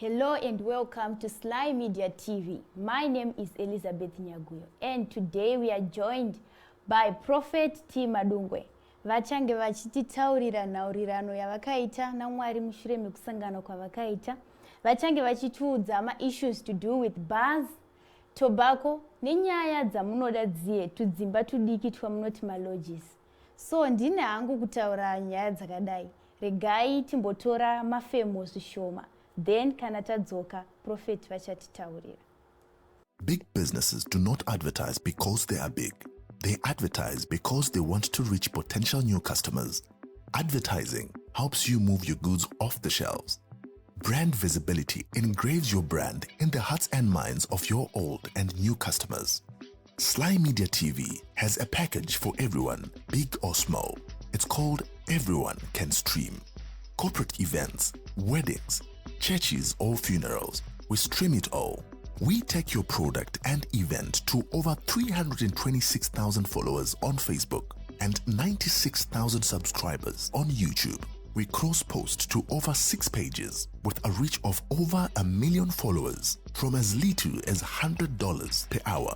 Hello and welcome to Sly Media TV. My name is Elizabeth Nyaguyo and today we are joined by Prophet T. Madungwe. Vachange vachititaurira nhaurirano yavakaita naMwari mushure mekusangana kwavakaita. Vachange vachitiudza issues to do with bars, tobacco nenyaya dzamunoda dziye tudzimba tudiki twamunoti malodges. So ndine hangu kutaura nyaya dzakadai. Regai timbotora mafamous shoma. Then kana tadzoka Prophet vachatitaurira. Big businesses do not advertise because they are big. They advertise because they want to reach potential new customers. Advertising helps you move your goods off the shelves. Brand visibility engraves your brand in the hearts and minds of your old and new customers. Sly Media TV has a package for everyone, big or small. It's called Everyone Can Stream. Corporate events, weddings, churches or funerals, we stream it all. We take your product and event to over 326,000 followers on Facebook and 96,000 subscribers on YouTube. We cross-post to over 6 pages with a reach of over 1 million followers from as little as $100 per hour.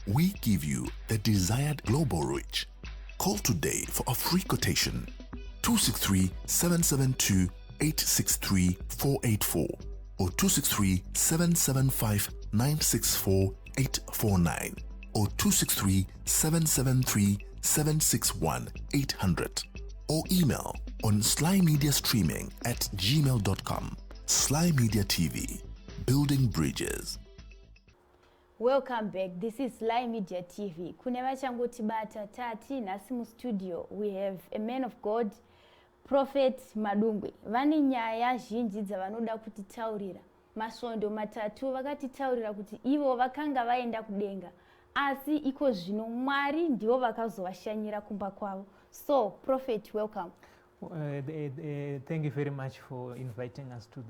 We give you the desired global reach. Call today for a free quotation. 263-772-863-484 or 263-775-964-849 or 263-773-761-800 or email on slymediastreaming@gmail.com. Sly Media TV, building bridges. Welcome back. This is Sly Media TV. Kune vachangotibata tati nasi mu studio. We have a man of God, Prophet Madungwe. Vane nyaya zhinji dzavanoda kutitaurira. Masvondo matatu vakatitaurira kuti ivo vakanga vaenda kudenga. Asi iko zvino Mwari ndivo vakazovashanyira kumba kwavo. So, Prophet, welcome. Thank you very much for inviting us to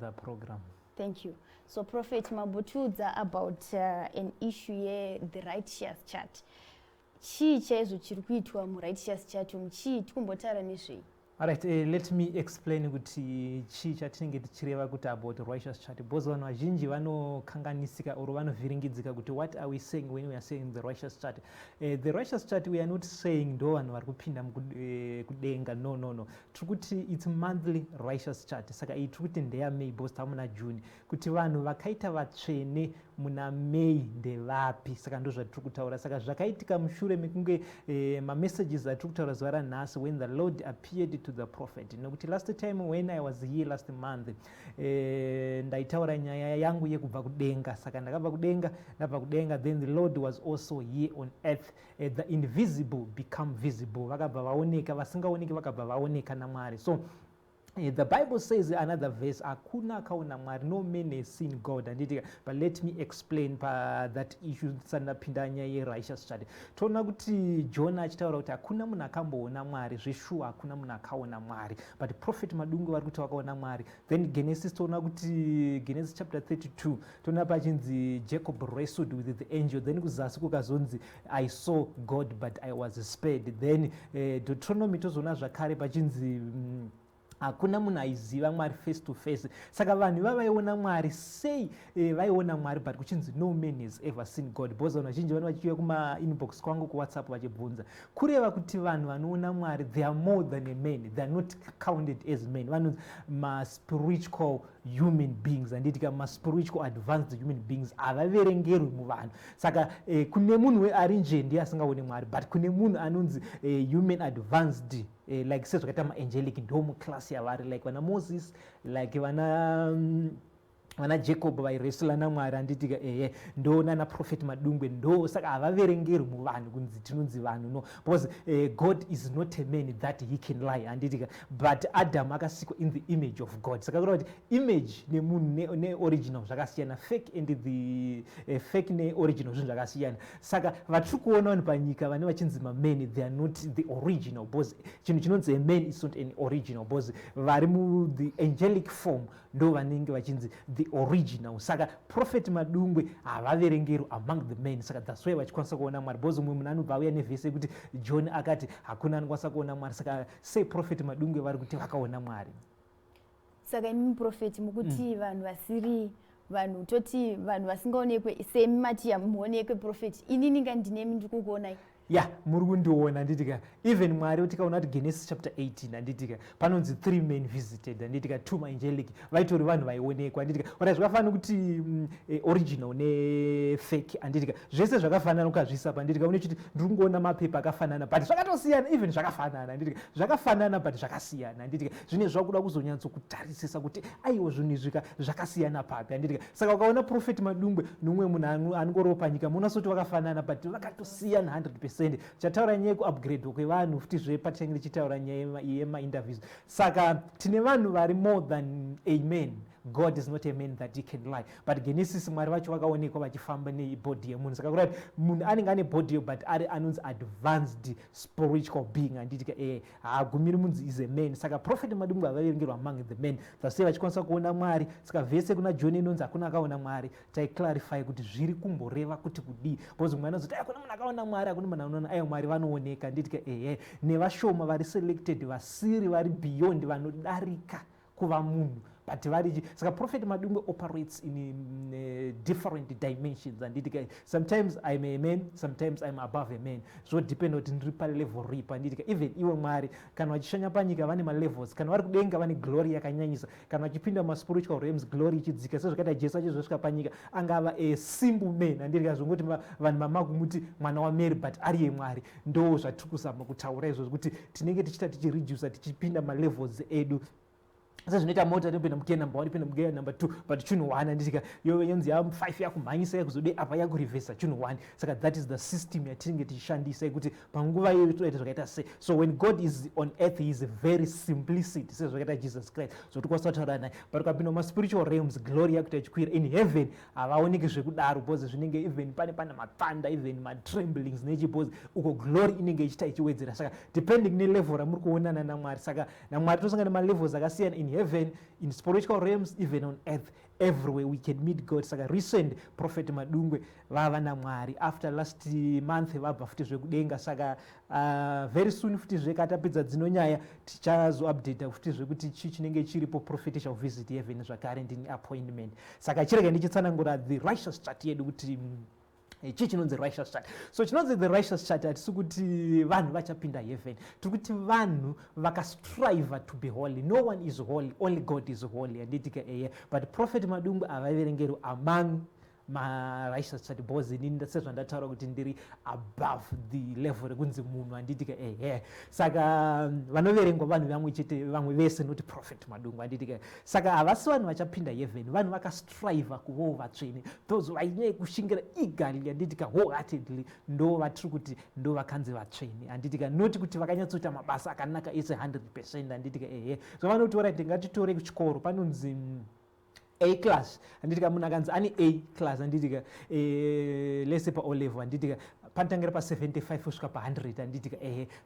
the program. Thank you. So, Prophet, mabotudza about an issue here, the righteous chart. Chii chaizo chiri kuitwa mu righteous chart chii tikumbotaura nezvei? Alright, let me explain kuti chii chatinenge tichireva kuti about righteous chart. Because vanhu vazhinji vanokanganisika or vanovhiringidzika kuti what are we saying when we are saying the righteous chart? The righteous chart we are not saying ndo vanhu vari kupinda kudenga. No. Tiri kuti it's monthly righteous chart. Saka iyi tiri kuti ndeya May because tamuna June. Kuti vanhu vakaita vatsvene muna May ndevapi. Saka ndo zvatiri kutaura. Saka zvakaitika mushure mekunge messages atiri kutaura zuva ranhasi when the Lord appeared to the prophet. Nokuti last time when I was here last month ndaitaura nyaya yangu yekubva kudenga. Saka ndakabva kudenga then the Lord was also here on earth. The invisible become visible. Vakabva vaoneka, vasingaoneki vakabva vaoneka naMwari. So the Bible says another verse, hakuna akaona Mwari, no man has seen God. But let me explain that issue sanapinda nyaya ye-righteous chart. Toona kuti John achitaura kuti hakuna munhu akamboona Mwari, zveshuwa hakuna munhu akaona Mwari. But Prophet Madungwe vari kuti vakaona Mwari. Then Genesis toona kuti Genesis chapter 32 toona pachinzi Jacob wrestled with the angel. Then kuzasi kukazonzi I saw God but I was spared. Then Deuteronomy tozoona zvakare pachinzi hakuna munhu aiziva Mwari face to face. Saka vanhu vavaiona Mwari sei vaiona Mwari but kuchinzi no man has ever seen God. Because vanhu vazhinji vano vachiuya kuma-inbox kwangu kuWhatsApp vachibvunza kureva kuti vanhu vanoona Mwari they are more than a man, they are not counted as men. Vanhu ma-spiritual human beings anditika ma-spiritual advanced human beings havaverengerwi muvanhu. Saka kune munhu ari njendi asingaoni Mwari but kune munhu anonzi human advanced like sezvakaita ma-angelic ndo muclass yavari like vana Moses like vana Jacob vairestla naMwari anditika ndo nana Prophet Madungwe ndo. Saka havaverengerwi muvanhu kunzi tinonzi vanhu no because God is not a man that he can lie anditika but Adam akasikwa in the image of God. Saka kureva kuti image nemunhu ne-original zvakasiyana, fake and the fake ne-original zvinhu zvakasiyana. Saka vatiri kuona vanhu panyika vane vachinzi ma-man they are not the original because chinhu chinonzi a man is not an original because vari mu the angelic form ndo vanenge vachinzi the original. Saka Prophet Madungwe havaverengerwi among the men. Saka that's why vachikwanisa kuona Mwari because mumwe munhu anobva auya nevhesi yekuti John akati hakuna anokwanisa kuona Mwari. Saka sei Prophet Madungwe vari kuti vakaona Mwari. saka imi prophet mukuti vanhu vasiri vanhu toti vanhu vasingaonekwe semi mati yamuonekwe prophet inini ngandinemi ndikukuonai muri kundiona handitika even mwari tikaona kuti Genesis chapter 18 handitika panonzi 3 men visited handitika 2 angelic vaitori vanhu vaionekwa handitika ora zvakafanana kuti original nefake handitika zvese zvakafanana ukazvisa panditika unechiti ndiri kungoona mapepa akafanana but zvakatosiyana even zvakafanana handitika zvakafanana but zvakasiyana handitika zvine zvakuda kuzonyatsokutarisisa kuti aiwo zvinhu izvi zvakasiyana papi handitika saka ukaona prophet Madungwe nomwe munhu anongorowo panyika munasoti vakafanana but vakatosiyana 100%. Chataura nyaya yekuupgrade kwevanhu futizve patinenge tichitaura nyaya yemainterviews saka tine vanhu vari more than amen. God is not a man that he can lie. But Genesis mwari vacho vakaonekwa vachifamba nebody yemunhu saka kurati munhu anenge ane body but ari anonzi advanced spiritual being handitika haagumiri munzi is a man saka prophet Madungwe avaverengerwa among the men zvasei vachikwanisa kuona mwari saka vhese kuna John inonzi hakuna akaona mwari taiclarify kuti zviri kumboreva kuti kudii because mumwe anozoti hakuna munhu akaona mwari hakuna munhu anoona aiwa mwari vanooneka handitika nevashoma vari selected vasiri vari beyond vanodarika kuva munhu but variji saka prophet Madungwe operates in different dimensions handitika sometimes I'm a man sometimes I'm above a man so depend kuti ndiri palevel ripi handitika even iwe mwari kana vachishanya panyika vane malevels kana vari kudenga vane glory yakanyanyisa kana vachipinda mumaspiritual realms glory ichidzika sezvakaita Jesu achizosvika panyika angava a simple man handitika zvongoti vanhu vamagumuti mwana waMary but ari yemwari ndo zvatiri kuzama kutaura izvozvo kuti tinenge tichita tichiredusa tichipinda malevels edu sezvinoita mota tinopinda mugear number 1 pinda mugear number 2 but chinhu 1 handitika yonzi ya5 yakumhanyisa yakuzode apa yakurevhesa chinhu 1 saka that is the system yatinenge tichishandisa yekuti panguva iyo toita zvakaita sei so when God is on earth he is very simplicity sezvakaita Jesus Christ so tikwanisa kutaura naye but ukapinda mumaspiritual realms glory yakuti achikwira in heaven havaoneki zvekudaro because zvinenge even pane matanda even matremblings nechibozi uko glory inenge ichita ichiwedzera saka depending nelevel ramuri kuonana namwari saka namwari tosangana nemalevels akasiyana in heaven in spiritual realms even on earth everywhere we can meet God saka recent prophet Madungwe vava namwari after last month vabva futi zvekudenga saka very soon futi zvekatapedza dzino nyaya tichazoupdata futi zvekuti chinenge chiripo prophet shall visit heaven zvakare ndini appointment saka chirega ndichitsanangura the righteous chart yedu kuti ichi chinonzi righteous chart so chinonzi the righteous chart hatisi kuti vanhu vachapinda heaven tiri kuti vanhu vakastrive to be holy no one is holy only God is holy handitika but prophet Madungwe avaverengerwa among righteous chart because inini sezvandataura kuti ndiri above the level rekunzi munhu handitika saka vanoverengwa vanhu vamwe chete vamwe vese not prophet Madungwe handitika saka havasi vanhu vachapinda heaven vanhu vakastrive kuvawo vatsvene those vainyaya kushingira eagerly handitika wholeheartedly ndo vatiri kuti ndo vakanzi vatsvene handitika noti kuti vakanyatsoita mabasa akanaka ese 100% handitika so vanotora tingatitore kuchikoro panonzi A class handitika munhu akanzi ane A class handitika lese pa-O level handitika panotangira pa75 kusvika pa100 handitika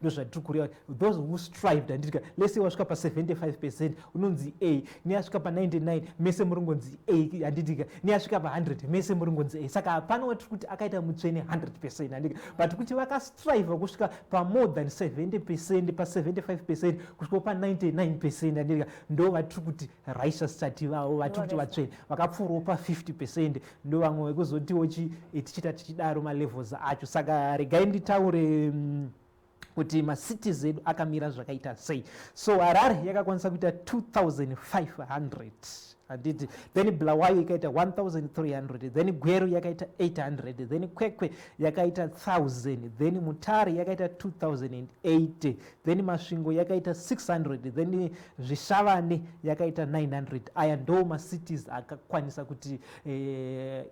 ndo zvatiri kureva those who strived handitika lese wasvika pa75% unonzi A neyasvika pa99 mese muri ngonzi A handitika neyasvika pa100 mese muri ngonzi A saka hapana watiri kuti akaita mutsvene 100% handitika but kuti vakastrive kusvika pa-more than 70% pa75% kusvika pa99% handitika ndo vatiri kuti righteous chart vavo vatiri kuti vatsvene vakapfuurawo pa50% ndo vamwe vekuzotiwo tichita tichidaro malevels acho saka regai nditaure kuti macities edu akamira zvakaita sei so Harare yakakwanisa kuita 2500 handiti then Bulawayo yakaita 1300 then Gweru yakaita 800 then Kwekwe yakaita 1000 then Mutare yakaita 2080 then Masvingo yakaita 600 then Zvishavane yakaita 900 aya ndo macities akakwanisa kuti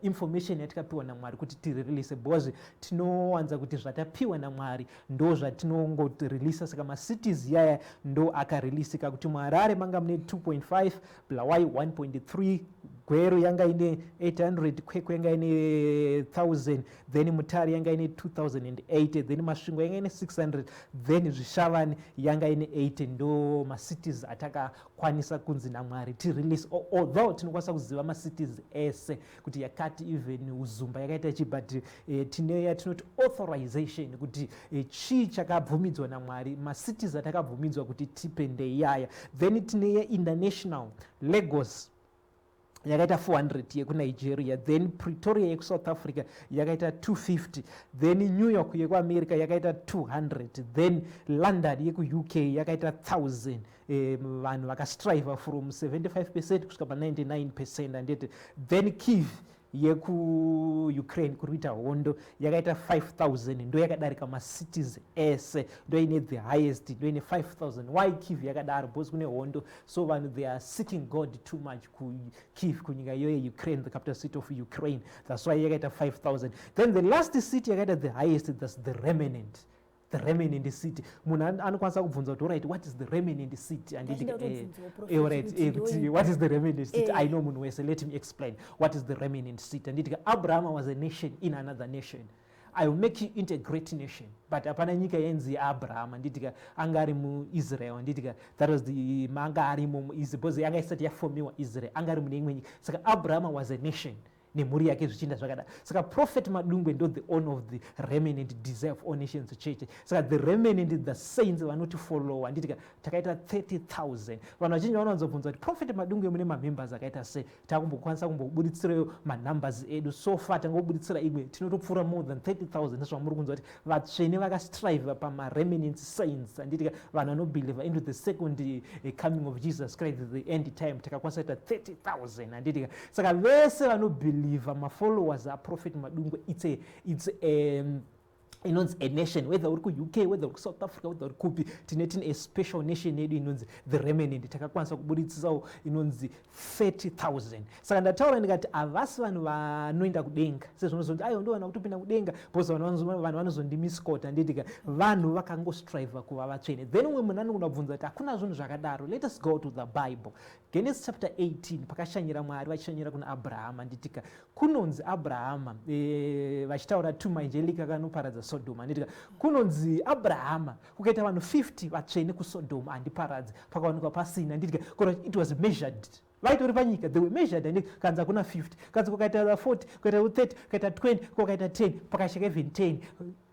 information yatikapiwa naMwari kuti tirelease because tinowanza kuti zvatapiwa naMwari ndo zvatinongotireleasa saka macities yaya ndo akarelisika kuti muHarare manga mune 2.5 Bulawayo 1.3 gweru yanga ine 800, kwekwe yanga ine 1000, then mutare yanga ine 2008, then masvingo yanga ine 600, then zvishavani yanga ine 80. Ndo macities atakakwanisa kunzi naMwari tirelease, although tinokwanisa kuziva macities ese kuti yakati, even uzumba yakaita chi, but tine yatinoti authorization kuti chii chakabvumidzwa naMwari, macities atakabvumidzwa kuti tipende iyaya. Then tine international, Lagos yakaita 400 yekunigeria, then Pretoria yekuSouth Africa yakaita 250, then New York yekuAmerica yakaita 200, then London yekuUK yakaita 1000. Vanhu vakastriva from 75% kusvika pa99%, and then Kiev yeku-Ukraine kurita hondo yakaita 5000, ndo yakadarika macities ese, ndo ine the highest, ndo ine 5000. Why Kiev yakadaro? Because kune hondo, so vanhu they are seeking God too much ku Kiev, kunyika yoye Ukraine, the capital city of Ukraine. That's why yakaita 5000. Then the last city yakaita the highest, that's the remnant. The remnant city. Munhu anokwanisa kubvunza kuti alright, what is the remnant city? And what is the remnant city? I know munhu wese, let me explain what is the remnant city. And Abraham was a nation in another nation. I will make you into a great nation. But apana nyika yenzi Abraham, and angari mu Israel, and that was the mangari mu Israel, because yanga isati yafomiwa Israel, angari mu imwe nyika. Saka Abraham was a nation. Nemhuri yake zvichinda zvakada. Saka Prophet Madungwe ndo the owner of the remnant deserve all nations church. Saka the remnant, the saints vanoti follow, and takaita 30,000. Vanhu vazhinji vanozobvunza kuti Prophet Madungwe mune members akaita sei? Takumbokwanisa kumbobuditsira numbers edu. So far tangobuditsira imwe tinotopfuura more than 30,000. Ndizvo muri kunzwa kuti vatsvene vakastrive pama-remnant saints, and vanhu vanobelieve into the second coming of Jesus Christ, the end time, takakwanisa kuita 30,000. And saka vese vanobelieve followers are Prophet Madungwe, it's a nation, whether uri ku-UK, whether uri ku-South Africa, whether uri kupi, tineti a special nation yedu inonzi the remnant, takakwanisa kubuditsawo inonzi 30,000. Saka ndataura ndikati avasi vanhu vanoenda kudenga, sezvinozoti ayo ndo vanhu vakutopinda kudenga, because vanhu vanozondimiskota, nditika vanhu vakangostrive kuva vatsvene. Then umwe munhu anogona kubvunza kuti hakuna zvinhu zvakadaro. Let us go to the Bible. Genesis chapter 18, pakashanyira Mwari vachishanyira kuna Abrahama, nditika kunonzi Abrahama, vachitaura tumaangelika kanoparadza Sodoma, nditika kunonzi Abrahama kukaita vanhu 50 vatsvene kuSodoma handiparadzi, pakawanikwa pasina, nditika it was measured. Vaitori panyika, they were measured, and kanza kuna 50, kanza kukaita 40, kukaita 30, kukaita 20, kukaita 10, pakashika even 10,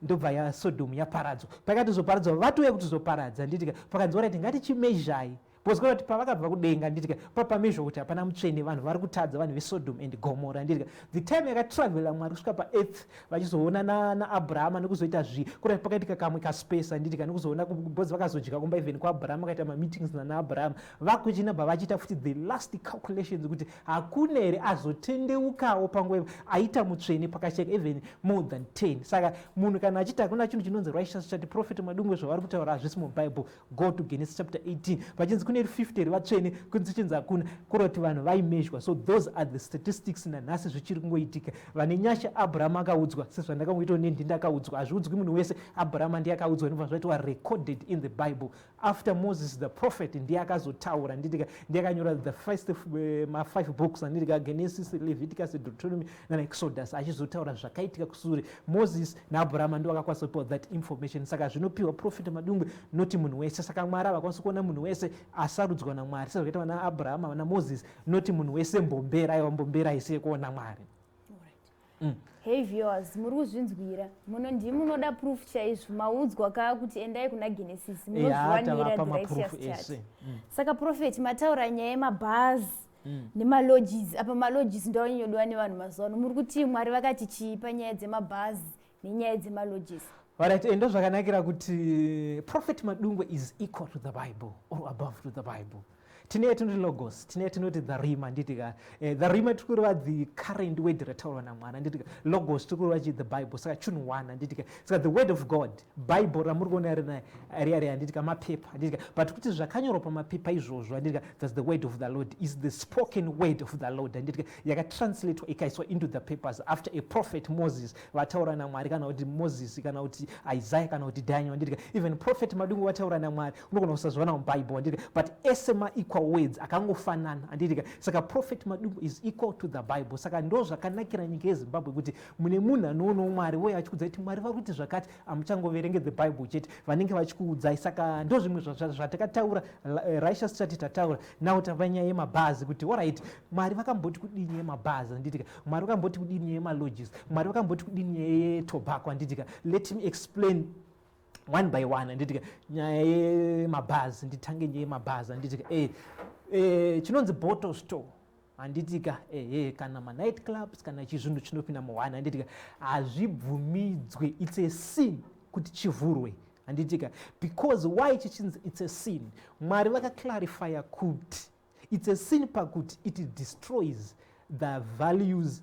ndobva ya Sodoma yaparadzwa. Pakati zoparadzwa vatuya kuti zoparadza, nditika pakanzi alright ngatichimezhai. Because kuti pavakabva kudenga, nditika papamezhwa kuti hapana mutsvene, vanhu vari kutadza vanhu veSodom and Gomorrah, nditika the time yakatravela Mwari kusvika paearth vachizoona naAbrahama nekuzoita kuti pakaitika kamwe kaspace, nditika nekuzoona because vakazodya kumba even kuAbrahama akaita mameetings naAbrahama, vakuchinabva vachiita futi the last calculations kuti hakuna here azotendeukawo panguva aita mutsvene pakasheka even more than 10. Saka munhu kana achiti hakuna chinhu chinonzi righteous chati Prophet Madungwe zvavari kutaura hazvisi muBible, go to Genesis chapter 18. Vachinzi kune 50 vatsvene, kunzi chinzi hakuna, kuri kuti vanhu vaimezhwa. So those are the statistics nanhasi zvichiri kungoitika. Vane nyasha Abrahama akaudzwa, sezvandakangoitawo nendindi akaudzwa, hazviudzwi munhu wese. Abrahama ndiye akaudzwa, ndobva zvaitwa recorded in the Bible. After Moses the prophet ndiye akazotaura, ndiye akanyora the first ma 5 books, ndiye Genesis, Leviticus, Deuteronomy naExodus, achizotaura zvakaitika kusure. Moses naAbrahama ndiwo akakwanisa kupiwa that information. Saka zvinopiwa Prophet Madungwe, noti munhu wese. Saka Mwari havakwanisa kuona munhu wese asarudzwa naMwari, sezvakaita vana Abrahama, vana Moses, noti munhu wese mbombera, aiwa mbombera aisiye kuona Mwari. Hey viewers, muri kuzvinzwira, munoda proof chaizvo, maudzwa kuti endai kuna Genesis, munozviwanira the righteous church. Saka Prophet mataura nyaya yemabhazi nemalodges, apa malodges ndo anyodwa nevanhu mazuva ano. Muri kuti Mwari vakati chii panyaya dzemabhazi nenyaya dzemalodges? Alright, ndo zvakanakira kuti Prophet Madungwe is equal to the Bible or above to the Bible. Tine tinoti logos, tine tinoti the rima, nditika the rima tikureva the current word rataurwa naMwari, nditika logos tikureva the Bible, saka chunhu wana, nditika saka the word of God, Bible ramuri kuona riya nditika mapepa, nditika but kuti zvakanyorwa pamapepa izvozvo, nditika that's the word of the Lord, is the spoken word of the Lord, nditika yakatranslatewa ikaiswa into the papers after a prophet Moses vataura naMwari, kana kuti Moses, kana kuti Isaiah, kana kuti Daniel, nditika even Prophet Madungwe vataura naMwari unogona kusazviwana muBible, nditika but ese equal words akangofanana handitika. Saka Prophet Madungwe is equal to the Bible. Saka ndo zvakanakira nyika yeZimbabwe kuti mune munhu anoonawo Mwari uye achikuudzai kuti Mwari vari kuiti zvakati, amuchangoverenge the Bible chete, vanenge vachikuudzai. Saka ndo zvimwe zvatakataura righteous chati tataura. Nawo tava nyaya yemabhazi kuti alright, Mwari vakamboti kudini yemabhazi handitika, Mwari vakamboti kudini yemalodges, Mwari vakamboti kudini yetobacco handitika. Let me explain one by one handitika. Nyaya yemabhazi, nditange nyaya yemabhazi handitika. Chinonzi bottle store handitika, kana manight clubs kana chizvinhu chinopinda muhwana handitika, hazvibvumidzwe, it's a sin kuti chivhurwe handitika. Because why chichinzi it's a sin? Mwari vakaclarifya kuti it's a sin pakuti it destroys the values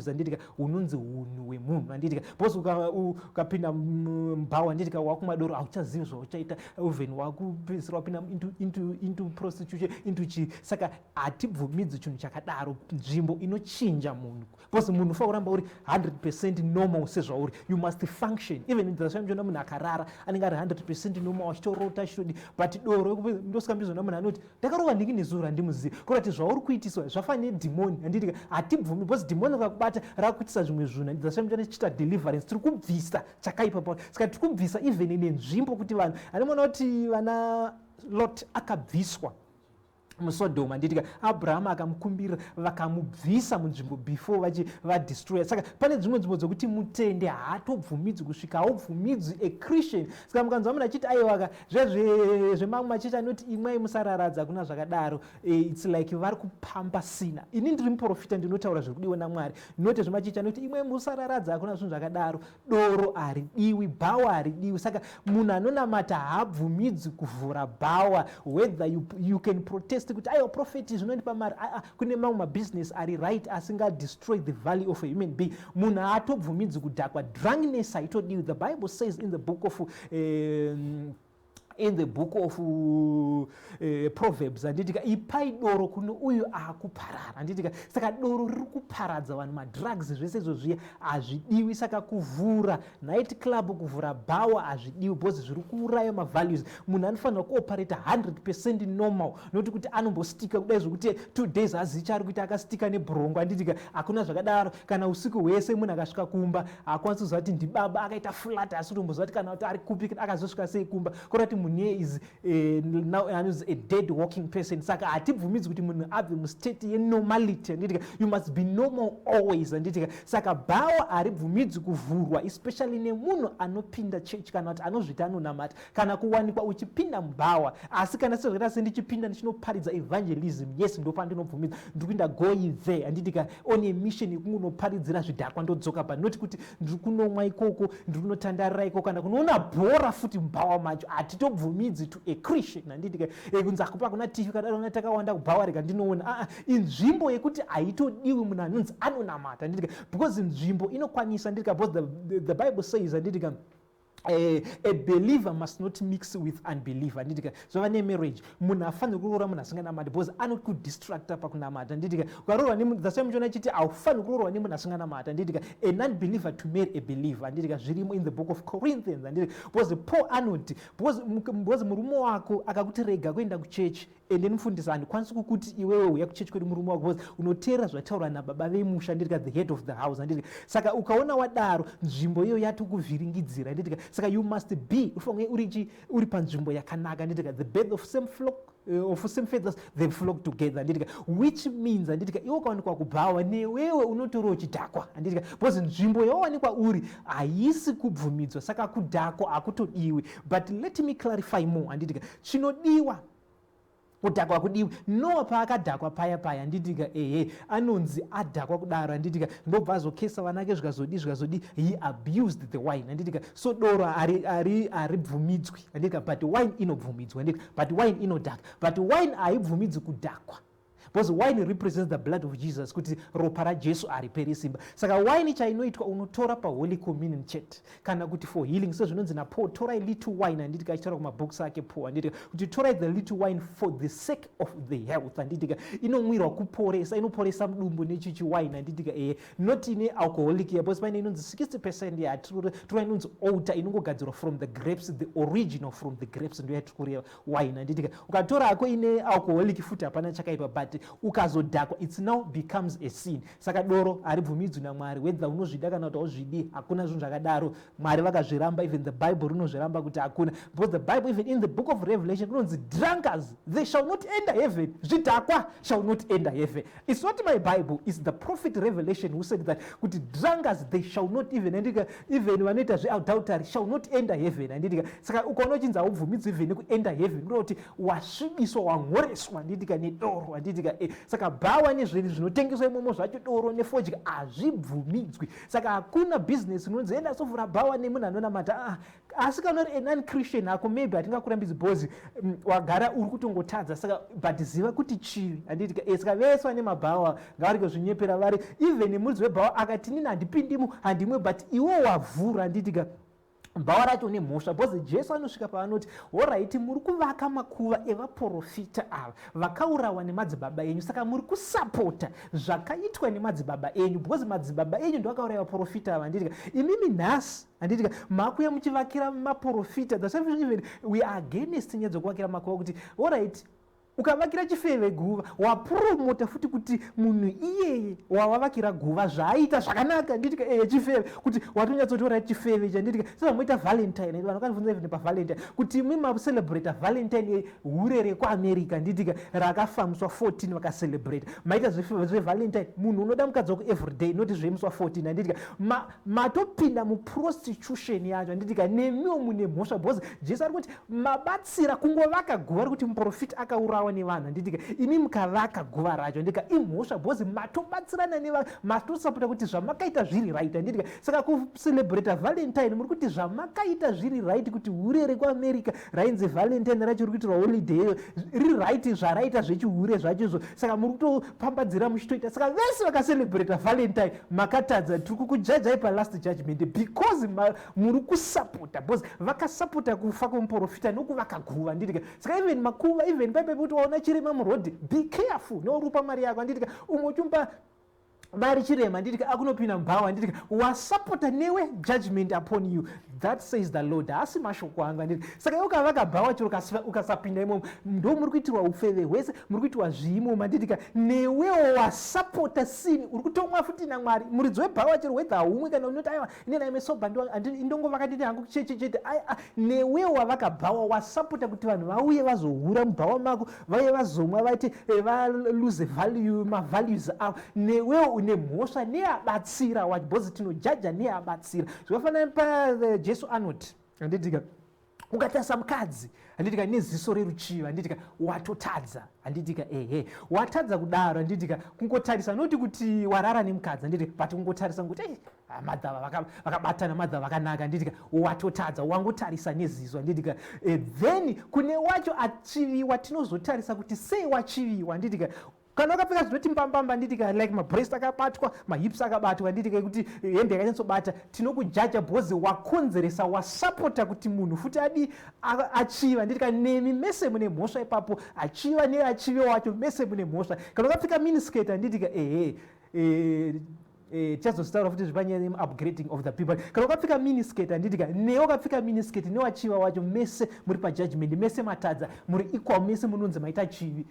handitika, unonzi unhu hwemunhu handitika. Because ukapinda mbao handitika wakumadoro hauchazivi zvauchaita, even wakupedzisira wapinda into prostitution, into saka hatibvumidzi chinhu chakadaro, nzvimbo inochinja munhu. Because munhu ufa kuramba uri 100% normal sezvauri, you must function. Even ndasvamjona munhu akarara anenge ari 100% normal achitorota achitodi, but doro ndosvikambizona munhu anoti ndakarova ndingi nezuro handimuzivi, kurati zvauri kuitiswa zvafanira nedhimoni handitika. Hatibvumi because dhimoni rakubata rakuitisa zvimwe zvinhu, ndasvamjona chiita deliverance, tiri kubvisa chakaipa pauri. Saka tiri kubvisa even nenzvimbo kuti vanhu anoona kuti vana Lot akabviswa muSodoma handitika, Abraham akamukumbira vakamubvisa munzvimbo before vadestroya. Saka pane dzimwe nzvimbo dzokuti mutende haatobvumidzwi kusvika, haubvumidzwi a Christian. Saka mukanzwa munhu achiti aiwaka zvemamwe machechi anoti imwai musararadza kuna zvakadaro, it's like vari kupamba sina. Ini ndiri muprofita ndinotaura zviri kudiwa naMwari, ndinoti zvemachechi anoti imwai musararadza kuna zvinhu zvakadaro, doro haridiwi, bhawa haridiwi. Saka munhu anonamata haabvumidzwi kuvhura bhawa, whether you can protest kuti aiwa profeti zvinondipa mari, kune mamwe mabusiness ari right asinga destroy the value of a human being. Munhu haatobvumidzwi kudhakwa, drunkenness haitodiwi. The Bible says in the book of Proverbs handitika, ipai doro kuno uyo akuparara handitika. Saka doro riri kuparadza vanhu, madrugs zvese izvozviya hazvidiwi. Saka kuvhura night club, kuvhura bhawa hazvidiwi, because zviri kuuraya mavalues. Munhu anofanira kuoperate 100% normal, nokuti kuti anombostika kudai zvokuti 2 days hazivi chaari kuita, akastika nebhurongo handitika, hakuna zvakadaro. Kana usiku hwese munhu akasvika kumba haakwanisi kuziva kuti ndibaba akaita flat, asi kutomboziva kuti kana kuti ari kupi akazosvika sei kumba, kurati munhu is now a dead walking person. Saka hatibvumidzwi kuti munhu abve mustate yenormality handitika, you must be normal always handitika. Saka bhawa haribvumidzwi kuvhurwa, especially nemunhu anopinda church kana kuti anozvita anonamata, kana kuwanikwa uchipinda mubhawa. Asi kana sezvakaita sendichipinda ndichinoparidza evangelism, yes ndopandinobvumidza, ndiri kuenda going there handitika, on a mission yekunoparidzira zvidhakwa ndodzoka pa, not kuti ndiri kunomwa ikoko, ndiri kunotandarira ikoko, kana kunoona bhora futi mubhawa macho. Hatitobvumidzi to a Christian handitika, kunzi akupa kuna TV kadaro takawanda kubhawa rega ndinoona, inzvimbo yekuti haitodiwi munhu anonzi anonamata handitika, because nzvimbo inokwanisa handitika, because the Bible says handitika, a believer must not mix with unbeliever handitika. Zvava nemarriage, munhu hafaniri kuroora munhu asinganamati, because anokudistracta pakunamata handitika. Ukaroorwa nemunhu, that's why muchiona chiti haufaniri kuroorwa nemunhu asinganamata handitika, a non-believer to marry a believer handitika, zvirimo in the book of Corinthians handitika. Because Paul anoti, because murume wako akakuti rega kuenda kuchechi ende mufundisa, handikwanisi kukuti iwewe uya kuchechi kwedu murume wako, because unoteera zvataurwa nababa vemusha handitika, the head of the house handitika. Saka ukaona wadaro, nzvimbo iyo yatukuvhiringidzira handitika. Saka you must be uri panzvimbo yakanaka handitika, the birth of same flock of same feathers they flock together handitika, which means handitika, iwe ukawanikwa kubhawa newewe unotoriwo chidhakwa handitika, because nzvimbo yawanikwa uri haisi kubvumidzwa. Saka kudhakwa hakutodiwi. But let me clarify more handitika, chinodiwa kudhakwa hakudiwi. Noa paakadhakwa paya handitika, anonzi adhakwa kudaro handitika, ndobva azokesa vanake zvikazodi, he abused the wine handitika. So doro haribvumidzwi handitika, but wine inobvumidzwa handitika, but wine inodhaka, but wine haibvumidzwi kudhakwa. because wine represents the blood of Jesus, kuti ropa rajesu hariperi simba. Saka wine chainoitwa unotora paholy communion chete kana kuti for healing. Sezvinonzi naPaul, torai little wine, handitika achitaura kumabhokisi ake Paul, handitika kuti torai the little wine for the sake of the health, handitika inomwirwa kuporesa, inoporesa mudumbu nechichi wine, handitika not ine alcoholic ya, because paine inonzi 60% ya tora inonzi outer inongogadzirwa from the grapes, the original from the grapes, ndio yatikureva wine, handitika ukatora ako ine alcoholic futi hapana chakaipa, but ukazodhakwa it now becomes a sin. Saka doro haribvumidzwi naMwari, whether unozvida kana kuti auzvidi, hakuna zvinhu zvakadaro. Mwari vakazviramba, even the Bible rinozviramba kuti hakuna, because the Bible even in the book of Revelation kunonzi drunkards they shall not enter heaven, zvidhakwa shall not enter heaven. It's not my Bible, it's the prophet Revelation who said that kuti drunkards they shall not even vanoita zveadultery shall not enter heaven, handitika. Saka ukaona uchinzi haubvumidzwi even kuenter heaven kuti wasvibiswa, wamhoreswa, handitika, nedoro, handitika. Saka bhawa nezvinhu zvinotengeswa imomo zvacho doro nefodya hazvibvumidzwi. Saka hakuna business inonzi enda sovhura bhawa nemunhu anonamata. Asi kana uri non-Christian hako maybe hatingakurambidzi because wagara uri kutongotadza. Saka but ziva kuti chivi, handitika. Saka veswa nemabhawa ngavarike zvinyepera vari, even nemudzi webhawa akati nini handipindimo handimwe, but iwo wavhura, handitika, bhawa racho nemhosva. Because Jesu anosvika paanoti alright, muri kuvaka makuva evaprofita ava vakaurawa nemadzibaba enyu, saka muri kusapota zvakaitwa nemadzibaba enyu, because madzibaba enyu ndo akauraya vaprofita ava, handitika. Imimi nhasi, handitika, makuya muchivakira maprofita. That's why even we are against nyaya dzokuvakira makuva, kuti alright, ukavakira chifeve guva wapromota futi kuti munhu iyeye wawavakira guva zvaaita zvakanaka, handitika, chifeve kuti watonyatsotora chifeve chanditika. Saka moita Valentine, vanhu vakanibvunza even paValentine kuti mumacelebrate Valentine urere kuAmerica, handitika, rakafambiswa 14 vakacelebrate. Maita zveValentine munhu unoda mukadzi wako everyday, noti zvemuswa 14, handitika. Matopinda muprostitution yacho, handitika, nemiwo mune mhosva, because Jesu ari kuti mabatsira kungovaka guva rekuti muprofita akaurawa nevanhu, handitika, imi mukavaka guva racho, handika, imhosva, because matobatsirana nevanhu, matosapota kuti zvamakaita zviri right, handitika. Saka kucelebrate Valentine muri kuti zvamakaita zviri right, kuti urere kuAmerica rainzi Valentine racho riri kuitirwa holiday riri right, zvaraita zvechihure zvachizvo. Saka muri kutopambadzira muchitoita. Saka vese vakacelebrate Valentine makatadza. Tiri kukujajai palast judgment because muri kusapota, because vakasapota kufa kwemuprofita nokuvaka guva, handitika. Saka even makuva, even paipai kuti waona chirema murodhi, be careful neurupa mari yako, handitika. Umwe uchimba mari chirema, handitika, akunopinda mubhawa, handitika, wasapota newe judgment upon you. That says the Lord. Asi mashoko angu, handitika. Saka iwe ukavaka bhawa chiro ukasapinda imomo, ndo muri kuitirwa ufeve hwese, muri kuitirwa zviimomo, handitika. Newewo wasapota sin, uri kutomwa futi naMwari. Muridzi webhawa chiro whether haumwe kana unoti aiwa ine naime soba indongovaka nditi hangu chete, newewo wavaka bhawa wasapota kuti vanhu vauye vazohura mubhawa mako, vauye vazomwa vaite valose value, mavalues avo. Newewo une mhosva neabatsira wacho, because tinojaja neabatsira. Zvakafanana Jesu anoti, handitika, ukatarisa mukadzi, handitika, neziso reruchiva, handitika, watotadza, handitika, watadza kudaro, handitika, kungotarisa noti kuti warara nemukadzi, handitika, but kungotarisa kuti madhava vakabatana, madhava vakanaka, handitika, watotadza, wangotarisa neziso, handitika. Then kune wacho achiviwa tinozotarisa kuti sei wachiviwa, handitika. Kana wakapfeka zvinoti mbambamba, handitika, like mabreast akabatwa, mahips akabatwa, handitika, kuti hembe yakanyatsobata, tinokujaja because wakonzeresa, wasapota kuti munhu futi adi achiva, handitika. Nemi mese mune mhosva ipapo, achiva neachiva wacho mese mune mhosva. Kana wakapfeka miniskirt, handitika, tichazotaura futi zvipanyaya upgrading of the people. Kana wakapfeka miniskirt, handitika, newe wakapfeka miniskirt newachiva wacho mese muri pajudgment, mese matadza, muri equal, mese munonzi maita chivi.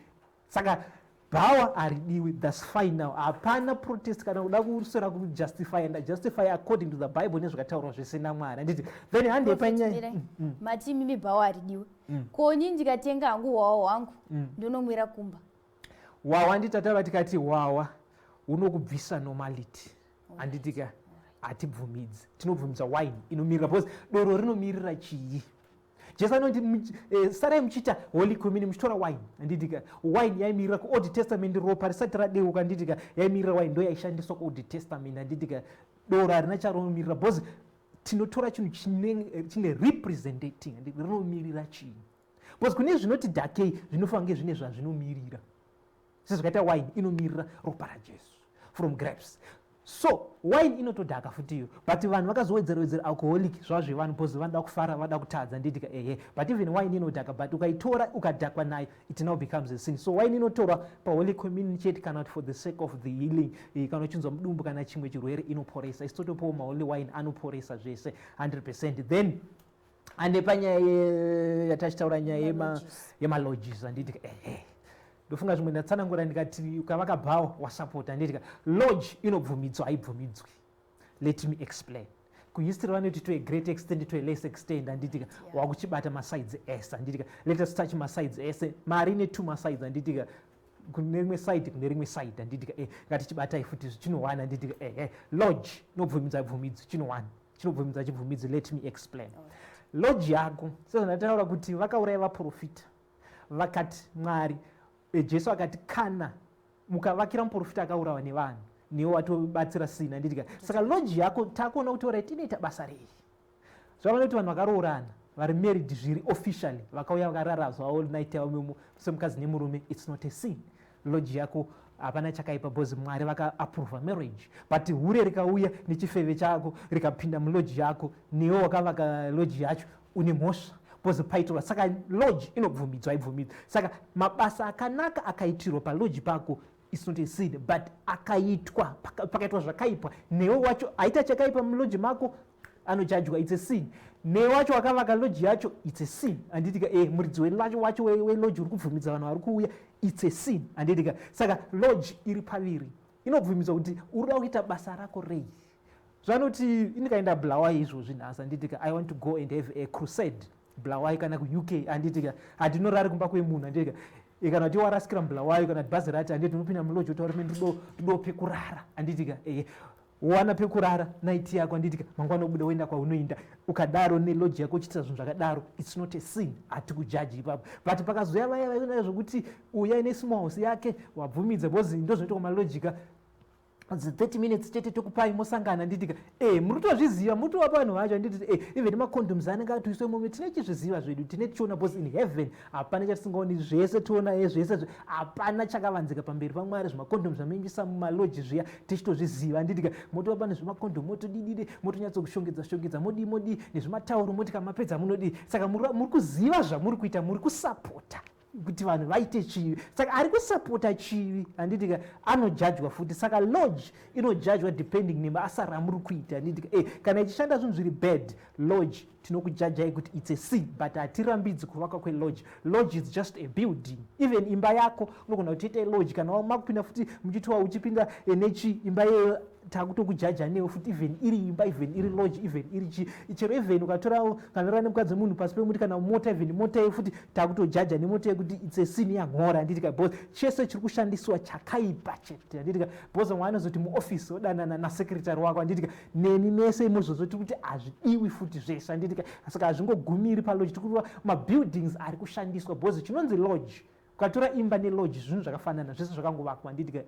Saka bhawa haridiwi, that's fine now. Hapana protest kana kuda kusora kujustify, and justify according to the Bible nezvakataurwa zvese naMwari, handiti. Then hande panyaya mati mimi bhawa haridiwi. Konyi ndikatenga hangu wawa wangu ndonomwira kumba. Wawa nditataura tikati wawa unokubvisa normality, handitika, hatibvumidzi. Tinobvumidza wine inomirira, because doro rinomirira chii. Jesu anoti sarai muchiita holy communion muchitora wine, handitika. Wine yaimirira kuOld Testament, ropa risati radeuka, handitika, yaimirira wine, ndo yaishandiswa kuOld Testament, handitika. Doro harina charomirira, because tinotora chinhu chine representing, rinomiririra chinhu. Because kune zvinoti dhakei zvinofanira kunge zvine zvazvinomirira. sezvakaita wine inomirira ropa rajesu from grapes. So wine inotodhaka futiyo, but vanhu vakazowedzera alcoholic zvazvevanhu because vanoda kufara vada kutadza nditika but even wine inodhaka, but ukaitora ukadhakwa nayo it now becomes a sin. So wine inotorwa paholy communion chete kana for the sake of the healing, kana uchinzwa mudumbu kana chimwe chirwere inoporesa. Isitotopawo maholy wine anoporesa zvese 100%. Then ande panyaya yatachitaura nyaya yemalodges anditika ndofunga zvimwe ndatsanangura ndikati ukavaka bhawa wasapota nditika lodge inobvumidzwa haibvumidzwi. Let me explain. Kuhistory vanoti to a great extent to a less extent anditika wakuchibata masides ese anditika let us touch masides ese mari ine 2 masides anditika kune rimwe side kune rimwe side anditika ngatichibatai futi chinowana anditika lodge nobvumidza bvumidzwi chinowana chinobvumidza chibvumidzi. Let me explain. Lodge yako sezvandataura kuti vakauraya vaprofita vakati Mwari Jesu akati kana mukavakira muprofita akaurawa nevanhu niwo watobatsira sina nditika saka lodge yako takuona kuti orai tinoita basa rei. Zvavanoda kuti vanhu vakaroorana vari married zviri officially vakauya vakararadzwa all night yavo semukadzi nemurume, it's not a sin. Lodge yako hapana chakaipa because Mwari vakaapprova marriage, but hure rikauya nechifeve chako rikapinda mulodge yako newo wakavaka lodge yacho une mhosva because paitorwa. Saka lodge inobvumidzwa haibvumidzwi. Saka mabasa akanaka akaitirwa palodge pako it's not a sin, but akaitwa pakaitwa zvakaipa newe wacho aita chakaipa mulodge mako anojajwa, it's a sin. Newe wacho wakavaka lodge yacho it's a sin anditika muridzi wacho welodge uri kubvumidza vanhu vari kuuya it's a sin anditika. Saka lodge iri paviri inobvumidzwa kuti urida kuita basa rako rei. Zvanoti indikaenda Bulawayo izvozvi nhasi anditika I want to go and have a crusade Bulawayo kana kuUK anditika handinorari kumba kwemunhu anditika kana kuti warasikira muBulawayo kana kuti bhazi rati handiti unopinda mulodge utaura ndido pekurara anditika wana pekurara naiti yako anditika mangwana obuda woenda kwaunoenda ukadaro nelodge yako uchiita zvinhu zvakadaro it's not a sin. Hati kujaji ipapo, but pakazoya vaya vaionaa zvokuti uyai nesmall house yake wabvumidza because ndozvinoita kwamalodgika 30 minutes chete tokupai mosangana nditika muri kutozviziva muri kutova vanhu vacho anditi even macondoms anenge atuiswe momwe tine chizviziva zvedu tine tichiona because in heaven hapana chatisingaoni zvese tiona zvese hapana chakavanzika pamberi paMwari. Zvimacondoms zvamaingisa mumalodge zviya tichitozviziva anditika motova pane zvimacondom motodidide motonyatsokushongedza modi nezvimatauro moti kamapedza munodi. Saka muri kuziva zvamuri kuita, muri kusapota kuti vanhu vaite chivi. Saka ari kusapota chivi anditika anojajwa futi. Saka lodge inojajwa depending nebasa ramuri kuita anditika kana ichishanda zvinhu zviri bad lodge tinokujajai kuti it's a sin, but hatirambidzi kuvaka kwelodge. Lodge is just a building. Even imba yako unogona kutoita lodge kana makupinda futi muchitiwa uchipinda nechi imba yeyo takutokujaja newo futi even iri imba even iri lodge even iri chero even ukatorawo kana rane mukadzi munhu pasi pemuti kana mota even mota yeyo futi takutojaja nemota yekuti it's a sin yamhora anditika because chese chiri kushandiswa chakaipa chete anditika because mwanozoti muoffice odanana nasekretary wako anditika neni nese muzozoti kuti hazvidiwi futi zvese anditika. Saka hazvingogumiri palodge tikuva mabuildings ari kushandiswa because chinonzi lodge ukatora imba nelodge zvinhu zvakafanana zvese zvakangovakwa anditika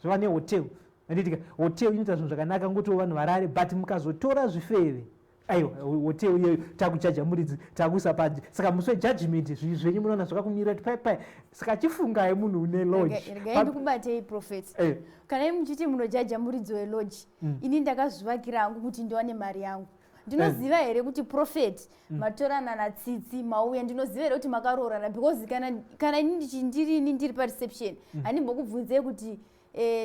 zvava nehotel anditika hotel inoita zvinhu zvakanaka ngoti vanhu varare, but mukazotora zvifeve aiwa hotel iyoyo takujaja muridzi takuisa paji. Saka musi wejudgment zvinhu zvenyu munoona zvakakumirira kuti pai saka chifungai munhu une lodge. Regai ndikubatei prophet kana muchiti munojaja muridzi welodge ini ndakazvivakira hangu kuti ndiwane mari yangu. Ndinoziva here kuti prophet matorana natsitsi mauya ndinoziva here kuti makaroorana because kana ini ndiri pareception handimbokubvunzei kuti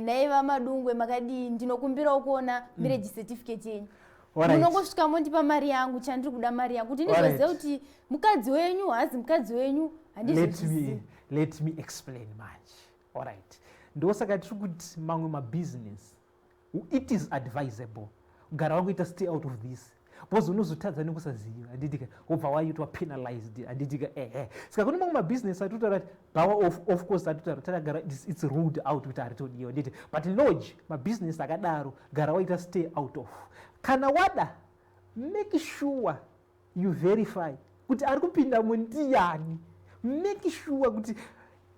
naiva Madungwe makadii ndinokumbirawo kuona marriage certificate yenyu. Munongosvika mondipa mari yangu chandiri kuda mari yangu kuti ndizoziva kuti mukadzi wenyu hazi mukadzi wenyu handizvozvizivi. Let me explain manje. Alright, ndosaka tiri kuti mamwe mabusiness it is advisable kugara wangu ita stay out of this because unozotadza nekusaziva anditika wobva waitwa penalized anditika saka kune mamwe mabusiness atitaura kuti power of course atitaura takagara it's ruled out kuti haritodiwa nditi but lodge mabusiness akadaro gara waita stay out of. Kana wada make sure you verify kuti ari kupinda mundiani, make sure kuti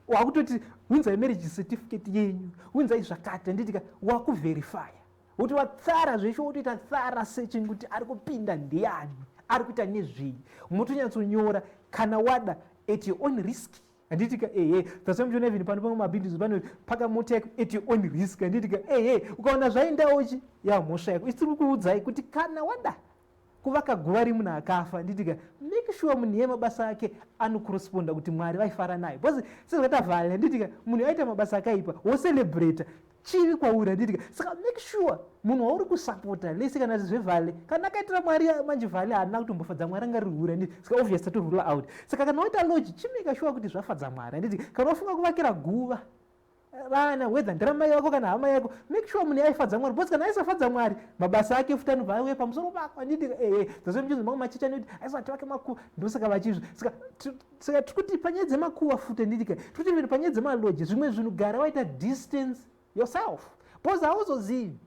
wakutoti unzai marriage certificate yenyu unzai zvakati anditika wakuverifya kuti watsara zveshe wotoita tsara searching kuti ari kupinda ndiani ari kuita nezvei motonyatso nyora kana wada at your own risk handitika tasemchona even pano pamwe mabhindisi panoti paka mota yako at your own risk, handitika ukaona zvaendawo mhosva yako. Isiri kuudzai kuti kana wada kuvaka guva rimunhu akafa, handitika make sure munhu yemabasa ake anokorresponda kuti Mwari vaifara naye, because sezvatavhari, handitika munhu aita mabasa akaipa wocelebrata chivi kwauri, handitika saka make sure munhu wauri kusapota lese kana zvezvevhale kana akaitira Mwari manje vhale haana kutombofadza Mwari anga rihura, handiti saka obvious tatorula out. Saka kana waita lodge chimeka sure kuti zvafadza Mwari, handiti kana wafunga kuvakira guva vana whether ndiramai vako kana hama yako, make sure munhu aifadza Mwari, because kana aisafadza Mwari mabasa ake futi anobva auya pamusoro pako, handiti dzasomujinzi mamwe machechi anoti aisati vake makuva ndosaka vachizvo. Saka tikuti panyaya dzemakuva futi, handitika tikuti even panyaya dzemalodge zvimwe zvinhu gara waita distance yourself, because hauzozivi